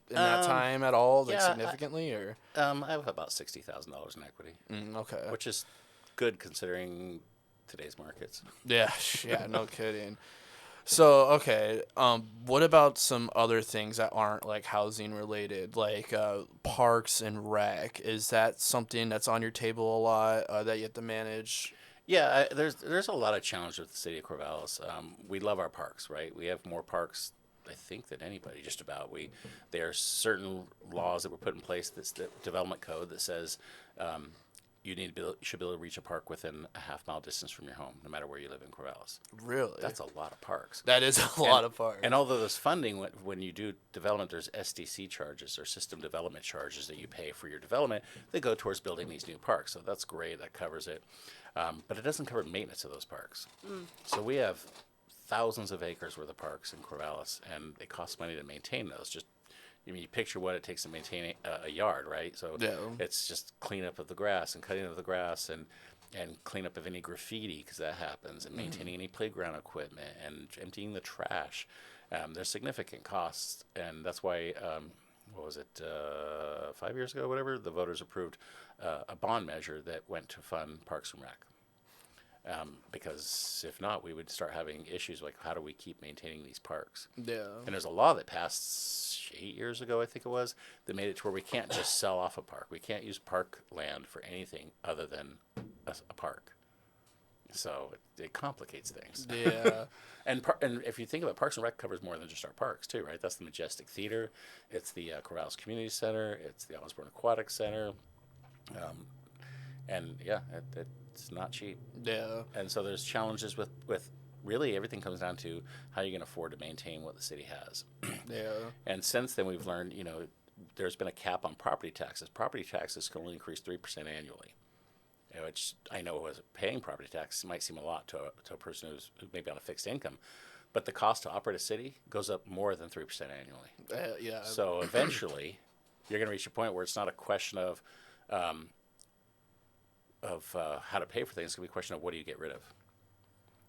that time at all, significantly, or? I have about $60,000 in equity, Okay. which is good considering today's markets. Yeah, yeah, no kidding. So, okay, what about some other things that aren't like housing related, like parks and rec? Is that something that's on your table a lot that you have to manage? Yeah, there's a lot of challenge with the city of Corvallis. We love our parks, right? We have more parks, I think, than anybody. Just about. There are certain laws that were put in place. That's the development code that says you should be able to reach a park within a half-mile distance from your home, no matter where you live in Corvallis. Really? That's a lot of parks. That is a lot of parks. And although there's funding, when you do development, there's SDC charges or system development charges that you pay for your development. They go towards building these new parks. So that's great. That covers it. But it doesn't cover maintenance of those parks. So we have thousands of acres worth of parks in Corvallis, and it costs money to maintain those. You picture what it takes to maintain a yard, right? So Yeah. it's just cleanup of the grass and cutting of the grass and cleanup of any graffiti, because that happens, and maintaining any playground equipment and emptying the trash. There's significant costs, and that's why, what was it, 5 years ago, whatever, the voters approved a bond measure that went to fund Parks and Rec. Because if not, we would start having issues like, how do we keep maintaining these parks? Yeah. And there's a law that passed 8 years ago, I think it was, that made it to where we can't just sell off a park. We can't use park land for anything other than a park. So it complicates things. Yeah. And if you think about it, Parks and Rec covers more than just our parks too, right? That's the Majestic Theater, it's the Corvallis Community Center, it's the Osborne Aquatic Center, and yeah, it's not cheap. Yeah. And so there's challenges with really everything comes down to how you can afford to maintain what the city has. Yeah. And since then we've learned, there's been a cap on property taxes. Property taxes can only increase 3% annually, which I know as paying property taxes might seem a lot to a person who's maybe on a fixed income, but the cost to operate a city goes up more than 3% annually. Yeah. So eventually, you're going to reach a point where it's not a question of how to pay for things. It's going to be a question of what do you get rid of.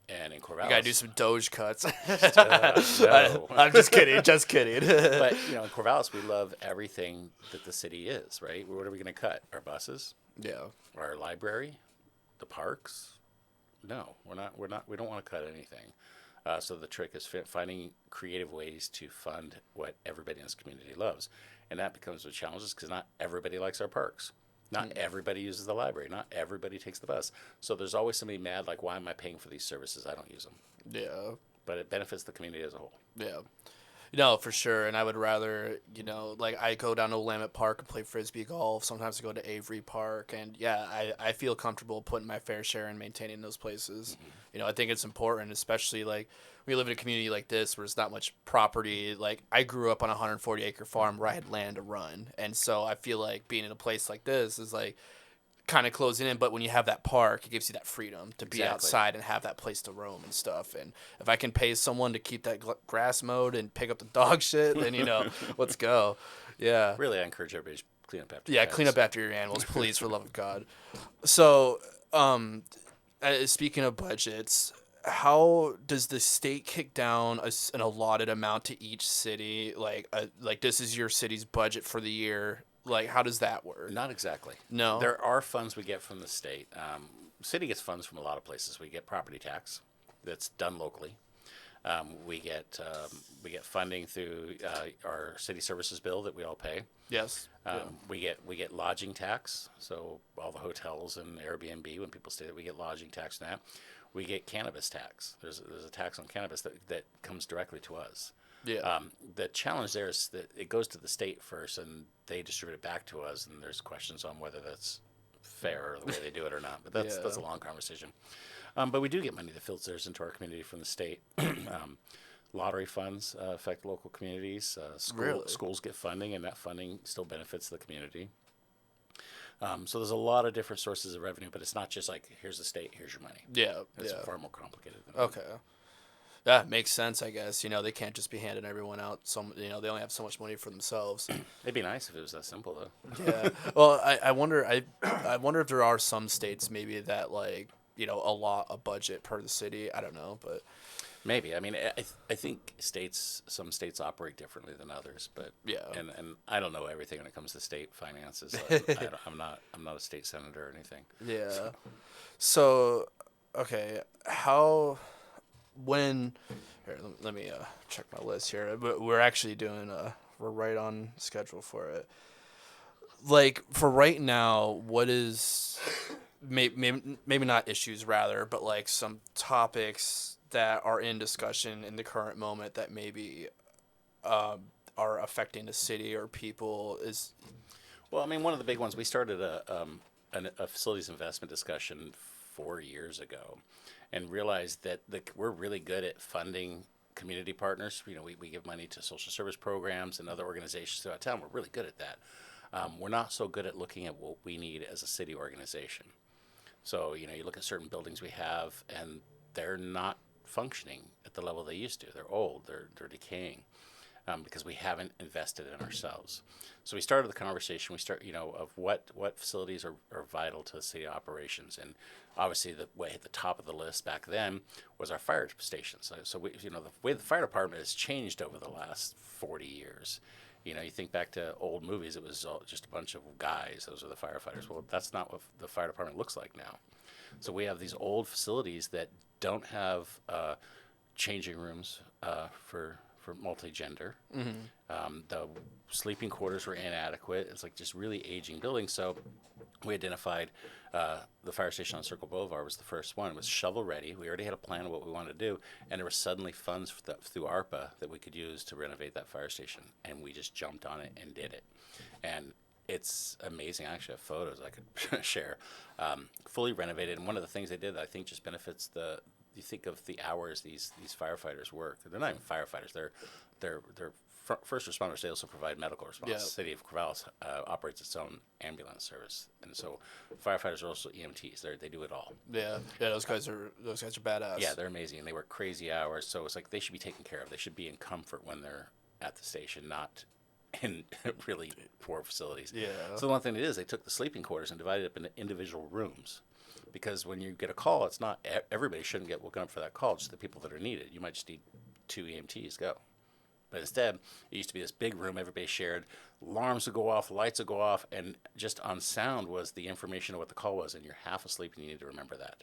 And in Corvallis, You gotta do some Doge cuts. no. I'm just kidding. Just kidding. But in Corvallis, we love everything that the city is. Right? What are we going to cut? Our buses? Yeah. Our library? The parks? No, we're not. We don't want to cut anything. So the trick is finding creative ways to fund what everybody in this community loves, and that becomes the challenges because not everybody likes our parks. Not everybody uses the library. Not everybody takes the bus. So there's always somebody mad, like, why am I paying for these services? I don't use them. Yeah. But it benefits the community as a whole. Yeah. No, for sure. And I would rather, like I go down to Willamette Park and play frisbee golf. Sometimes I go to Avery Park, and yeah, I feel comfortable putting my fair share in maintaining those places. I think it's important, especially like we live in a community like this where there's not much property. Like I grew up on a 140-acre farm where I had land to run, and so I feel like being in a place like this is like kind of closing in, but when you have that park, it gives you that freedom to be outside and have that place to roam and stuff. And if I can pay someone to keep that grass mowed and pick up the dog shit, then let's go. Yeah. Really, I encourage everybody to clean up after. Yeah, clean up after your animals, please, for the love of God. So, speaking of budgets, how does the state kick down an allotted amount to each city? Like this is your city's budget for the year. Like, how does that work? Not exactly. No. There are funds we get from the state. City gets funds from a lot of places. We get property tax that's done locally. We get funding through our city services bill that we all pay. Yes. We get lodging tax. So all the hotels and Airbnb, when people stay there, we get lodging tax from that. We get cannabis tax. There's a tax on cannabis that comes directly to us. Yeah. The challenge there is that it goes to the state first, and they distribute it back to us, and there's questions on whether that's fair or the way they do it or not. But that's a long conversation. But we do get money that filters into our community from the state. Lottery funds affect local communities. Schools get funding, and that funding still benefits the community. So there's a lot of different sources of revenue, but it's not just like, here's the state, here's your money. Yeah. It's far more complicated than that. Okay. That makes sense, I guess. They can't just be handing everyone out they only have so much money for themselves. It'd be nice if it was that simple, though. Yeah. Well, I wonder if there are some states maybe that like, allot a budget per the city. I don't know, but maybe. I mean, I think some states operate differently than others, but yeah. And I don't know everything when it comes to state finances. I'm not a state senator or anything. Yeah. So okay, here, let me check my list here. But we're actually we're right on schedule for it. Like for right now, what is maybe not issues rather, but like some topics that are in discussion in the current moment that maybe are affecting the city or people is. Well, I mean, one of the big ones, we started a facilities investment discussion 4 years ago, and realized that we're really good at funding community partners. We give money to social service programs and other organizations throughout town. We're really good at that. We're not so good at looking at what we need as a city organization. So, you look at certain buildings we have, and they're not functioning at the level they used to. They're old. They're decaying. Because we haven't invested in ourselves. So we started the conversation. Of what facilities are vital to city operations, and obviously the way at the top of the list back then was our fire stations. So we, the way the fire department has changed over the last 40 years. You think back to old movies, it was just a bunch of guys. Those are the firefighters. Well, that's not what the fire department looks like now. So we have these old facilities that don't have changing rooms for multi-gender. The sleeping quarters were inadequate. It's like just really aging buildings. So we identified the fire station on Circle Boulevard was the first one. It was shovel ready. We already had a plan of what we wanted to do, and there were suddenly funds through ARPA that we could use to renovate that fire station, and we just jumped on it and did it. And it's amazing. I actually have photos I could share. Fully renovated, and one of the things they did that I think just benefits you think of the hours these firefighters work. They're not even firefighters. They're first responders. They also provide medical response. Yeah. The city of Corvallis operates its own ambulance service, and so firefighters are also EMTs. They do it all. Yeah. Those guys are badass. Yeah, they're amazing, and they work crazy hours. So it's like they should be taken care of. They should be in comfort when they're at the station, not in really poor facilities. Yeah. So the one thing it is, they took the sleeping quarters and divided it up into individual rooms. Because when you get a call, it's not everybody shouldn't get woken up for that call, just the people that are needed. You might just need 2 EMTs, go. But instead, it used to be this big room everybody shared. Alarms would go off, lights would go off, and just on sound was the information of what the call was, and you're half asleep and you need to remember that.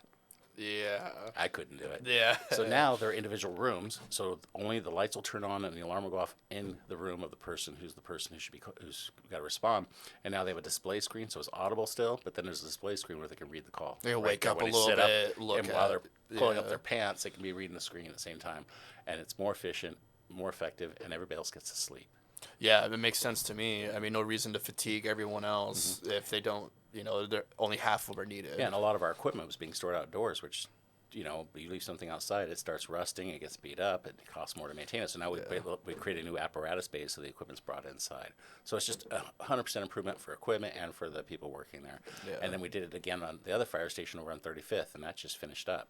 Yeah. I couldn't do it. Yeah. So now they're individual rooms, so only the lights will turn on and the alarm will go off in the room of the person who's who's got to respond. And now they have a display screen, so it's audible still, but then there's a display screen where they can read the call. They can wake up a little bit, look and at while they're pulling up yeah. their pants, they can be reading the screen at the same time. And it's more efficient, more effective, and everybody else gets to sleep. Yeah, it makes sense to me. I mean, no reason to fatigue everyone else if they don't, they're only half of them are needed. Yeah, and a lot of our equipment was being stored outdoors, which, you leave something outside, it starts rusting, it gets beat up, it costs more to maintain it. So now we create a new apparatus base, so the equipment's brought inside. So it's just 100% improvement for equipment and for the people working there. Yeah. And then we did it again on the other fire station over on 35th, and that just finished up.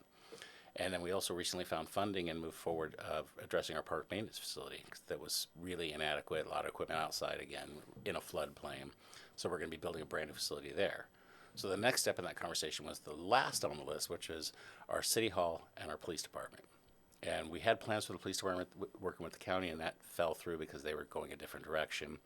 And then we also recently found funding and moved forward of addressing our park maintenance facility that was really inadequate. A lot of equipment outside again in a floodplain. So we're going to be building a brand new facility there. So the next step in that conversation was the last on the list, which is our city hall and our police department. And we had plans for the police department working with the county, and that fell through because they were going a different direction.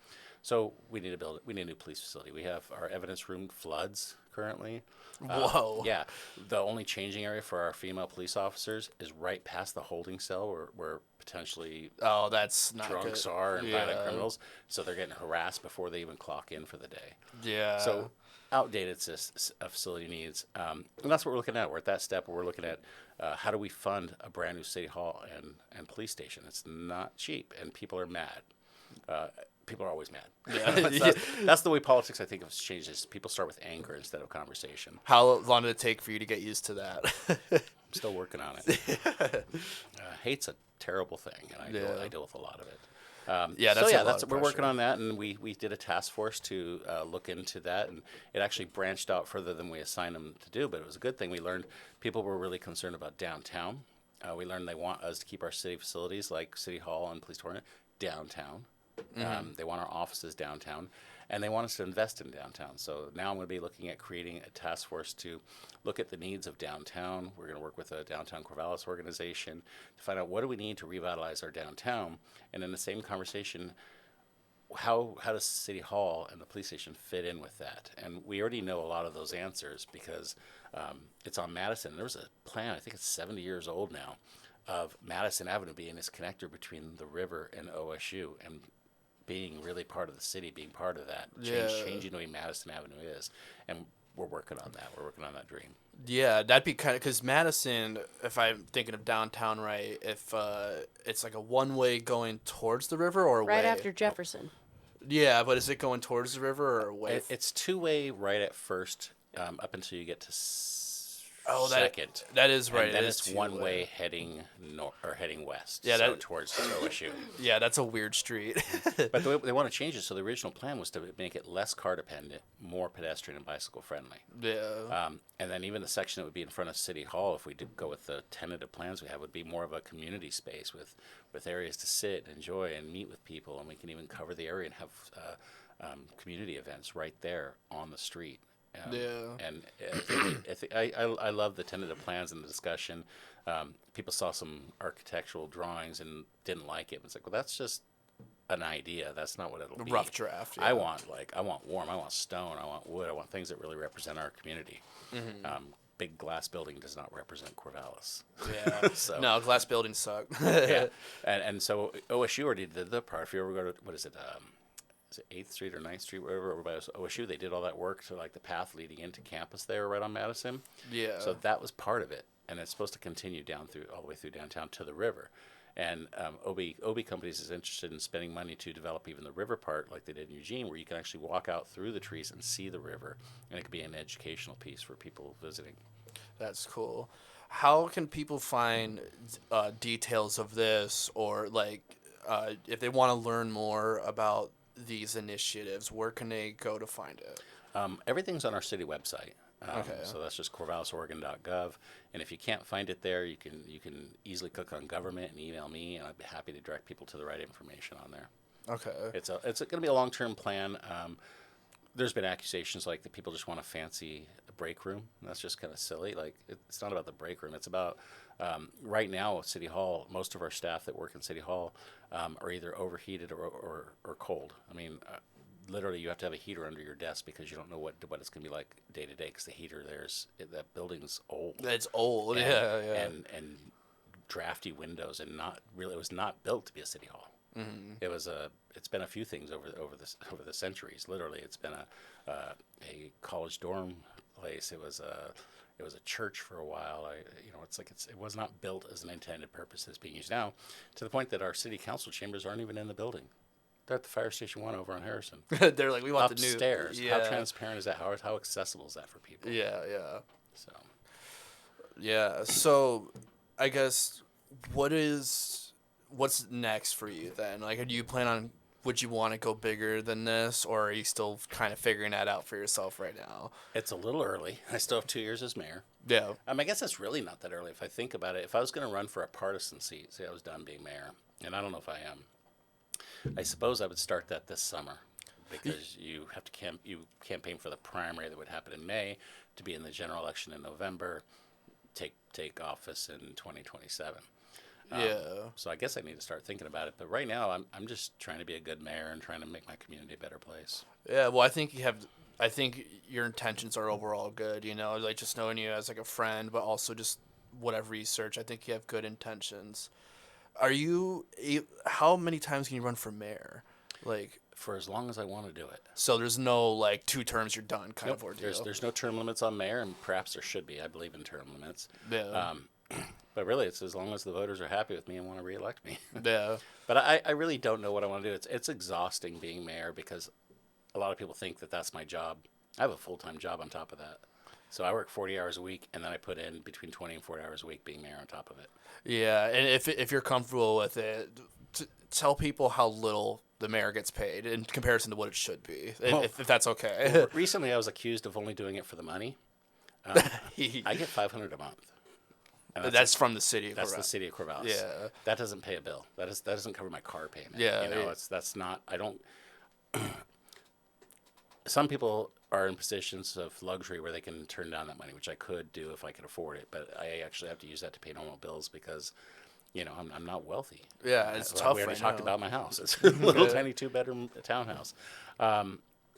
So we need a new police facility. We have our evidence room floods currently. Whoa. Yeah. The only changing area for our female police officers is right past the holding cell where potentially Oh, that's not drunks good. are and violent Yeah. criminals. So they're getting harassed before they even clock in for the day. Yeah. So outdated facility needs. And that's what we're looking at. We're at that step where we're looking at how do we fund a brand new city hall and police station. It's not cheap, and people are mad. People are always mad. Yeah. That's the way politics, I think, has changed. Is people start with anger instead of conversation. How long did it take for you to get used to that? I'm still working on it. Hate's a terrible thing, and I deal with a lot of it. We're working on that, and we did a task force to look into that, and it actually branched out further than we assigned them to do, but it was a good thing. We learned people were really concerned about downtown. We learned they want us to keep our city facilities like City Hall and Police Department downtown. They want our offices downtown, and they want us to invest in downtown. So now I'm going to be looking at creating a task force to look at the needs of downtown. We're going to work with a downtown Corvallis organization to find out what do we need to revitalize our downtown. And in the same conversation, how does City Hall and the police station fit in with that? And we already know a lot of those answers because it's on Madison. There was a plan, I think it's 70 years old now, of Madison Avenue being this connector between the river and OSU, and being really part of the city, being part of that, changing the way Madison Avenue is. And we're working on that. We're working on that dream. Yeah, that'd be kind of, because Madison, if I'm thinking of downtown right, if it's like a one-way going towards the river or Right away? after Jefferson. Yeah, but is it going towards the river or away? It's two-way right at first, up until you get to second. That is right. And then it is it's one two-way. way heading north or heading west. Yeah, so towards OSU. Yeah, that's a weird street. But they want to change it. So the original plan was to make it less car dependent, more pedestrian and bicycle friendly. Yeah. And then even the section that would be in front of City Hall, if we did go with the tentative plans we have, would be more of a community space with areas to sit, enjoy, and meet with people. And we can even cover the area and have community events right there on the street. And I love the tentative plans and the discussion. People saw some architectural drawings and didn't like it. It's like, well, that's just an idea. That's not what it'll be. Rough draft. Yeah. I want warm. I want stone. I want wood. I want things that really represent our community. Big glass building does not represent Corvallis. Yeah. So, no, glass buildings suck. yeah. And so OSU already did the part. If you ever go to, what is it 8th Street or 9th Street, wherever, over by OSU, they did all that work to like the path leading into campus there right on Madison. Yeah. So that was part of it, and it's supposed to continue down through all the way through downtown to the river. And OB Companies is interested in spending money to develop even the river part like they did in Eugene, where you can actually walk out through the trees and see the river, and it could be an educational piece for people visiting. That's cool. How can people find details of this, or like if they want to learn more about these initiatives, where can they go to find it? Everything's on our city website. Okay. So that's just corvallisoregon.gov. And if you can't find it there, you can easily click on government and email me, and I'd be happy to direct people to the right information on there. Okay. It's going to be a long-term plan. There's been accusations like that people just want a fancy break room. And that's just kind of silly. Like, it's not about the break room. It's about right now at City Hall, most of our staff that work in City Hall are either overheated or cold. I mean, literally you have to have a heater under your desk because you don't know what it's going to be like day to day, because the heater that building's old. It's old. And, yeah. And drafty windows, and not really. It was not built to be a City Hall. Mm-hmm. It's been a few things over the centuries. Literally, it's been a college dorm place. It was It was a church for a while. It was not built as an intended purpose as being used now, to the point that our city council chambers aren't even in the building. They're at the Fire Station 1 over on Harrison. They're like, we want upstairs. the new. Yeah. How transparent is that? How accessible is that for people? Yeah. So. Yeah. So, I guess what's next for you then? Like, do you plan on? Would you want to go bigger than this, or are you still kind of figuring that out for yourself right now? It's a little early. I still have 2 years as mayor. Yeah. I guess that's really not that early if I think about it. If I was going to run for a partisan seat, say I was done being mayor, and I don't know if I am, I suppose I would start that this summer, because you have to campaign for the primary that would happen in May, to be in the general election in November, take office in 2027. Yeah. So I guess I need to start thinking about it. But right now, I'm just trying to be a good mayor and trying to make my community a better place. Yeah. Well, I think your intentions are overall good. Like just knowing you as like a friend, but also just what I've researched, I think you have good intentions. How many times can you run for mayor? Like, for as long as I want to do it. so there's no like 2 terms you're done kind of ordeal. There's no term limits on mayor, and perhaps there should be. I believe in term limits. Yeah. But really, it's as long as the voters are happy with me and want to reelect me. Yeah. But I really don't know what I want to do. It's exhausting being mayor, because a lot of people think that that's my job. I have a full-time job on top of that. So I work 40 hours a week, and then I put in between 20 and 40 hours a week being mayor on top of it. Yeah, and if you're comfortable with it, tell people how little the mayor gets paid in comparison to what it should be, if that's okay. Recently, I was accused of only doing it for the money. I get $500 a month. And that's from the city. That's the city of Corvallis. Yeah. That doesn't pay a bill. That doesn't cover my car payment. Yeah. That's not. I don't. Some people are in positions of luxury where they can turn down that money, which I could do if I could afford it. But I actually have to use that to pay normal bills, because, I'm not wealthy. Yeah, it's tough. We already right talked now. about my house. It's a little tiny 2-bedroom townhouse.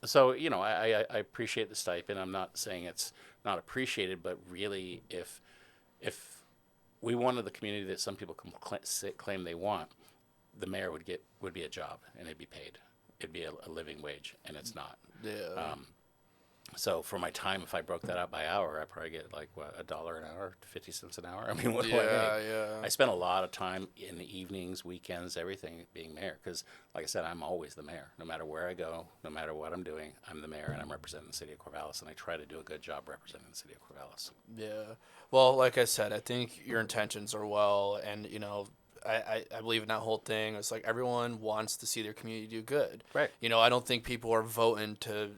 So I appreciate the stipend. I'm not saying it's not appreciated, but really, if we wanted the community that some people claim they want, the mayor would be a job, and it'd be paid. It'd be a living wage, and it's not. Yeah. So for my time, if I broke that out by hour, I probably get like $1 an hour, 50 cents an hour. I mean, what do I make? Yeah. I spend a lot of time in the evenings, weekends, everything being mayor, because, like I said, I'm always the mayor. No matter where I go, no matter what I'm doing, I'm the mayor, and I'm representing the city of Corvallis, and I try to do a good job representing the city of Corvallis. Yeah. Well, like I said, I think your intentions are well, and I believe in that whole thing. It's like everyone wants to see their community do good. Right. I don't think people are voting to,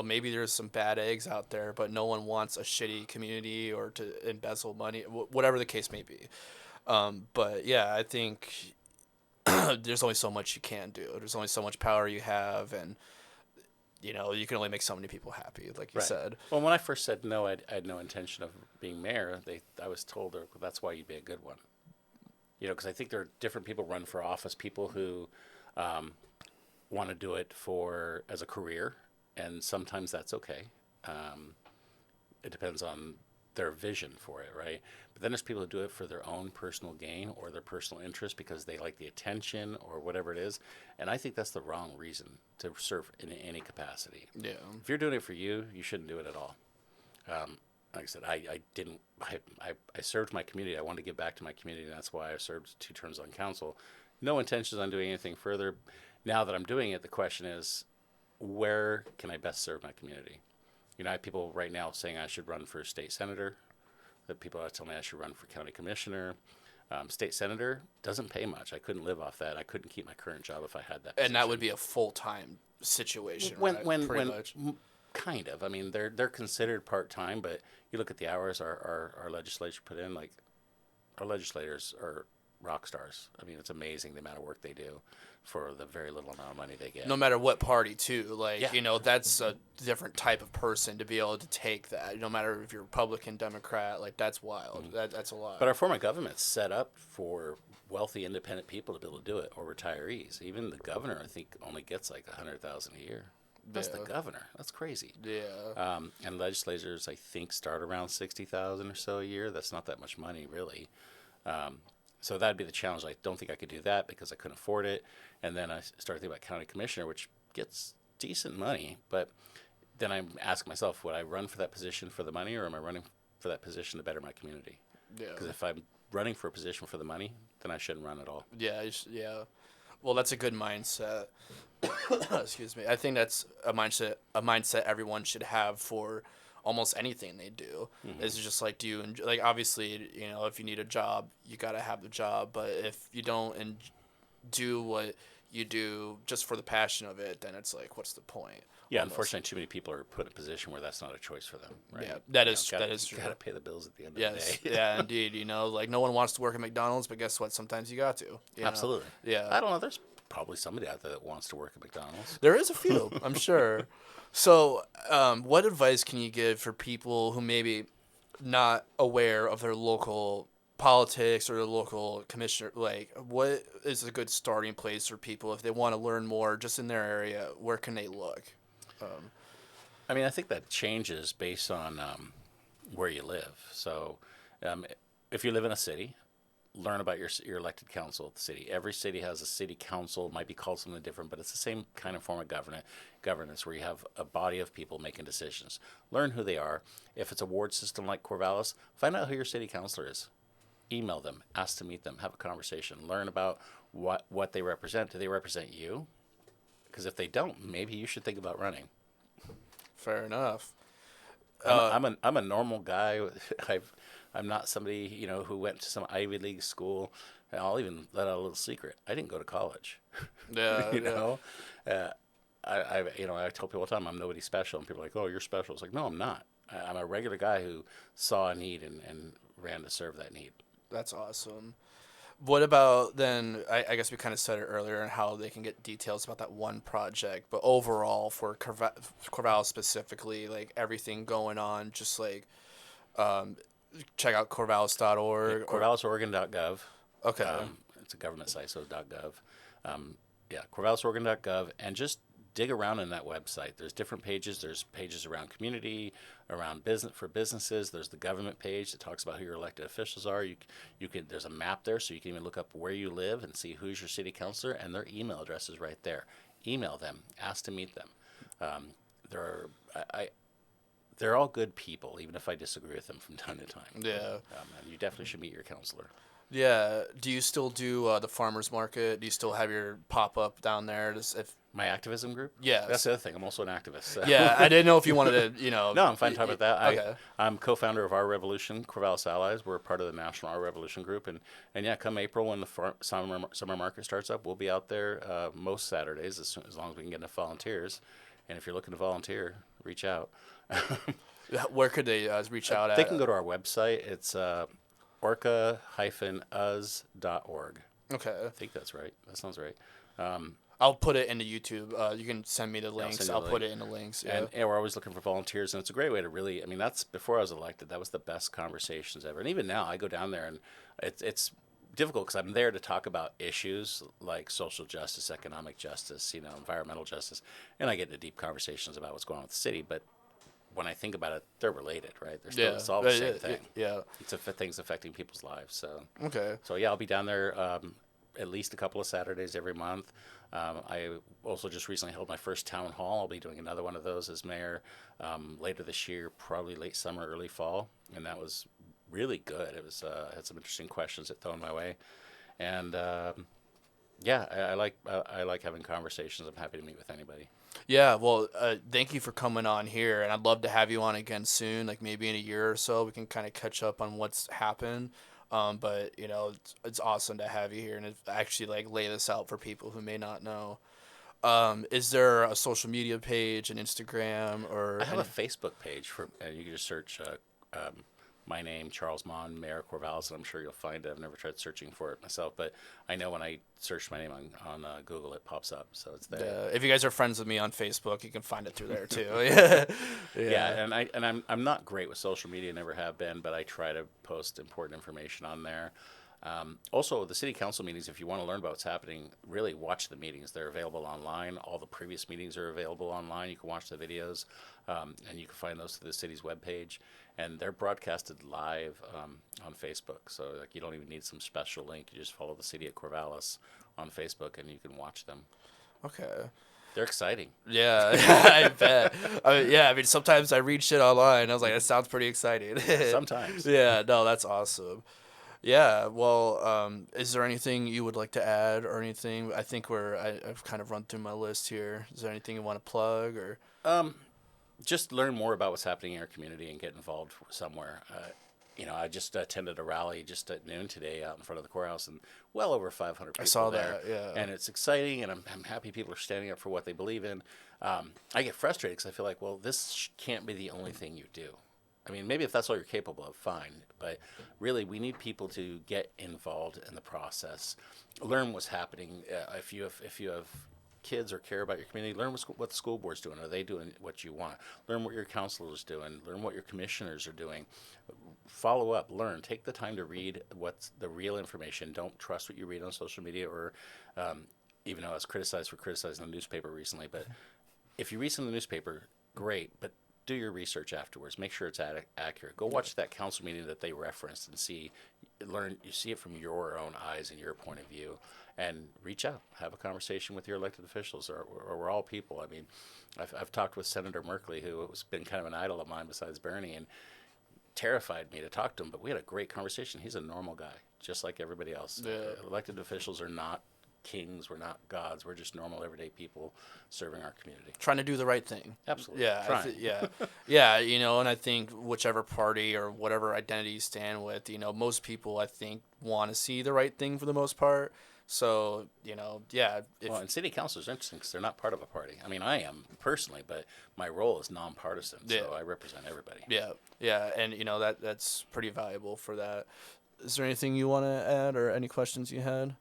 maybe there's some bad eggs out there, but no one wants a shitty community or to embezzle money, whatever the case may be. But yeah, I think there's only so much you can do. There's only so much power you have, and you can only make so many people happy, like you said. Well, when I first said no, I had no intention of being mayor. I was told, well, that's why you'd be a good one. Because I think there are different people run for office, people who want to do it as a career, and sometimes that's okay. It depends on their vision for it, right? But then there's people who do it for their own personal gain or their personal interest because they like the attention or whatever it is. And I think that's the wrong reason to serve in any capacity. Yeah. If you're doing it for you, you shouldn't do it at all. Like I said, I served my community. I wanted to give back to my community, and that's why I served 2 terms on council. No intentions on doing anything further. Now that I'm doing it, the question is, where can I best serve my community? I have people right now saying I should run for state senator. That people are telling me I should run for county commissioner. State senator doesn't pay much. I couldn't live off that. I couldn't keep my current job if I had that position. And that would be a full-time situation, Pretty much. Kind of. I mean, they're considered part-time, but you look at the hours our legislature put in, like, our legislators are rock stars. I mean, it's amazing the amount of work they do for the very little amount of money they get. No matter what party, too. Like, Yeah. that's a different type of person to be able to take that. No matter if you're Republican, Democrat, like, that's wild. Mm-hmm. That's a lot. But our form of government's set up for wealthy, independent people to be able to do it, or retirees. Even the governor, I think, only gets like $100,000 a year. That's the governor. That's crazy. Yeah. And legislators, I think, start around $60,000 or so a year. That's not that much money, really. So that'd be the challenge. I don't think I could do that because I couldn't afford it. And then I started thinking about county commissioner, which gets decent money. But then I ask myself, would I run for that position for the money, or am I running for that position to better my community. Yeah. Because if I'm running for a position for the money, then I shouldn't run at all. Yeah. Yeah. Well, that's a good mindset. Excuse me. I think that's a mindset everyone should have for almost anything they do. Is just like, do you like, obviously, if you need a job, you got to have the job, but if you don't do what you do just for the passion of it, then it's like, what's the point? Yeah, Almost. unfortunately, too many people are put in a position where that's not a choice for them. Right? Yeah, that is true. Got to pay the bills at the end of Yes, the day. yeah, indeed. Like, no one wants to work at McDonald's, but guess what? Sometimes you got to. Absolutely. Yeah. I don't know. There's probably somebody out there that wants to work at McDonald's. There is a few, I'm sure. So, what advice can you give for people who maybe not aware of their local politics or their local commissioner? Like, what is a good starting place for people if they want to learn more just in their area? Where can they look? I mean, I think that changes based on where you live. So, if you live in a city, learn about your elected council of the city. Every city has a city council. It might be called something different, but it's the same kind of form of governance where you have a body of people making decisions. Learn who they are. If it's a ward system like Corvallis, find out who your city councilor is. Email them, ask to meet them, have a conversation, learn about what they represent. Do they represent you? Because if they don't, maybe you should think about running. Fair enough. I'm a normal guy. I'm not somebody who went to some Ivy League school. And I'll even let out a little secret. I didn't go to college. Yeah. I tell people all the time I'm nobody special, and people are like, "Oh, you're special." It's like, no, I'm not. I'm a regular guy who saw a need and ran to serve that need. That's awesome. What about then? I guess we kind of said it earlier and how they can get details about that one project, but overall for Corvallis specifically, like everything going on, just like check out corvallis.org. CorvallisOregon.gov. Okay. It's a government site, so it's .gov. CorvallisOregon.gov, and just dig around in that website. There's different pages. There's pages around community, around business for businesses. There's the government page that talks about who your elected officials are. You can. There's a map there, so you can even look up where you live and see who's your city councilor, and their email address is right there. Email them. Ask to meet them. They're all good people, even if I disagree with them from time to time. Yeah. And you definitely should meet your counselor. Yeah. Do you still do the farmers market? Do you still have your pop up down there? My activism group? Yes. That's the other thing. I'm also an activist. So. Yeah, I didn't know if you wanted to, No, I'm fine talking about that. Okay. I'm co-founder of Our Revolution, Corvallis Allies. We're part of the National Our Revolution group. And yeah, come April when the summer market starts up, we'll be out there most Saturdays as long as we can get enough volunteers. And if you're looking to volunteer, reach out. Where could they reach out at? They can go to our website. It's orca-us.org. Okay. I think that's right. That sounds right. I'll put it into YouTube. You can send me the links. I'll put it in the links. Yeah. And we're always looking for volunteers, and it's a great way to really. I mean, that's before I was elected. That was the best conversations ever. And even now, I go down there, and it's difficult because I'm there to talk about issues like social justice, economic justice, environmental justice, and I get into deep conversations about what's going on with the city. But when I think about it, they're related, right? They're still it's all the same thing. Yeah. It's things affecting people's lives. So okay. So yeah, I'll be down there at least a couple of Saturdays every month. I also just recently held my first town hall. I'll be doing another one of those as mayor later this year, probably late summer, early fall, and that was really good. It was had some interesting questions that thrown my way, and yeah, I like having conversations. I'm happy to meet with anybody. Yeah, well, thank you for coming on here, and I'd love to have you on again soon, like maybe in a year or so. We can kind of catch up on what's happened. But it's awesome to have you here and actually like lay this out for people who may not know. Is there a social media page, an Instagram, or I have a Facebook page and you can just search my name, Charles Maughan, Mayor Corvallis, and I'm sure you'll find it. I've never tried searching for it myself, but I know when I search my name on Google, it pops up, so it's there. Yeah, if you guys are friends with me on Facebook, you can find it through there too. Yeah. Yeah, and I'm not great with social media, never have been, but I try to post important information on there. Also, the city council meetings, if you want to learn about what's happening, really watch the meetings. They're available online. All the previous meetings are available online. You can watch the videos, and you can find those through the city's webpage. And they're broadcasted live on Facebook. So like you don't even need some special link. You just follow the city at Corvallis on Facebook, and you can watch them. Okay. They're exciting. Yeah, I bet. I mean, sometimes I read shit online. I was like, that sounds pretty exciting. Sometimes. Yeah, no, that's awesome. Yeah, well, is there anything you would like to add or anything? I think I've kind of run through my list here. Is there anything you want to plug or? Just learn more about what's happening in your community and get involved somewhere. I just attended a rally just at noon today out in front of the courthouse, and well over 500 people I saw there. that, yeah. And it's exciting, and I'm happy people are standing up for what they believe in. I get frustrated because I feel like, well, this can't be the only thing you do. I mean, maybe if that's all you're capable of, fine. But really, we need people to get involved in the process, learn what's happening. If you have kids or care about your community, learn what the school board's doing. Are they doing what you want? Learn what your counselor's doing. Learn what your commissioners are doing. Follow up, learn. Take the time to read what's the real information. Don't trust what you read on social media or even though I was criticized for criticizing the newspaper recently. But if you read some of the newspaper, great. But do your research afterwards. Make sure it's accurate. Go watch that council meeting that they referenced and see it from your own eyes and your point of view. And reach out, have a conversation with your elected officials, or we're all people. I mean, I've talked with Senator Merkley, who has been kind of an idol of mine besides Bernie, and terrified me to talk to him. But we had a great conversation. He's a normal guy, just like everybody else. Yeah. Elected officials are not kings. We're not gods. We're just normal, everyday people serving our community. Trying to do the right thing. Absolutely. Yeah, yeah. And I think whichever party or whatever identity you stand with, most people I think want to see the right thing for the most part. So, yeah. And city council is interesting because they're not part of a party. I mean, I am personally, but my role is nonpartisan, so I represent everybody. Yeah, and that's pretty valuable for that. Is there anything you want to add or any questions you had?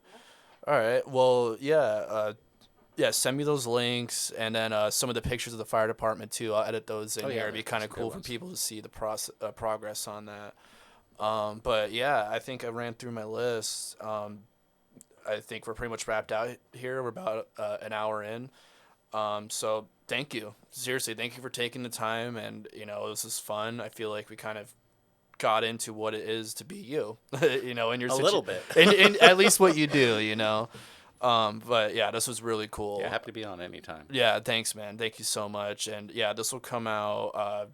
All right. Well, send me those links and then some of the pictures of the fire department too. I'll edit those in here. It'd be kind of cool for people to see the progress on that. But yeah, I think I ran through my list. I think we're pretty much wrapped out here. We're about an hour in. So thank you. Seriously, thank you for taking the time. And, this is fun. I feel like we kind of got into what it is to be you, in your little bit. in at least what you do, But yeah, this was really cool. Yeah, happy to be on anytime. Yeah, thanks, man. Thank you so much. And yeah, this will come out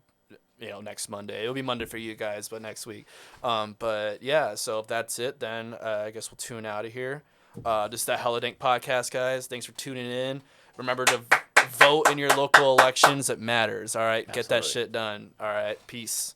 next Monday. It'll be Monday for you guys, but next week. But yeah, so if that's it, then I guess we'll tune out of here. This is that Hella Dank podcast, guys. Thanks for tuning in. Remember to vote in your local elections. It matters. All right, Get that shit done. All right, peace.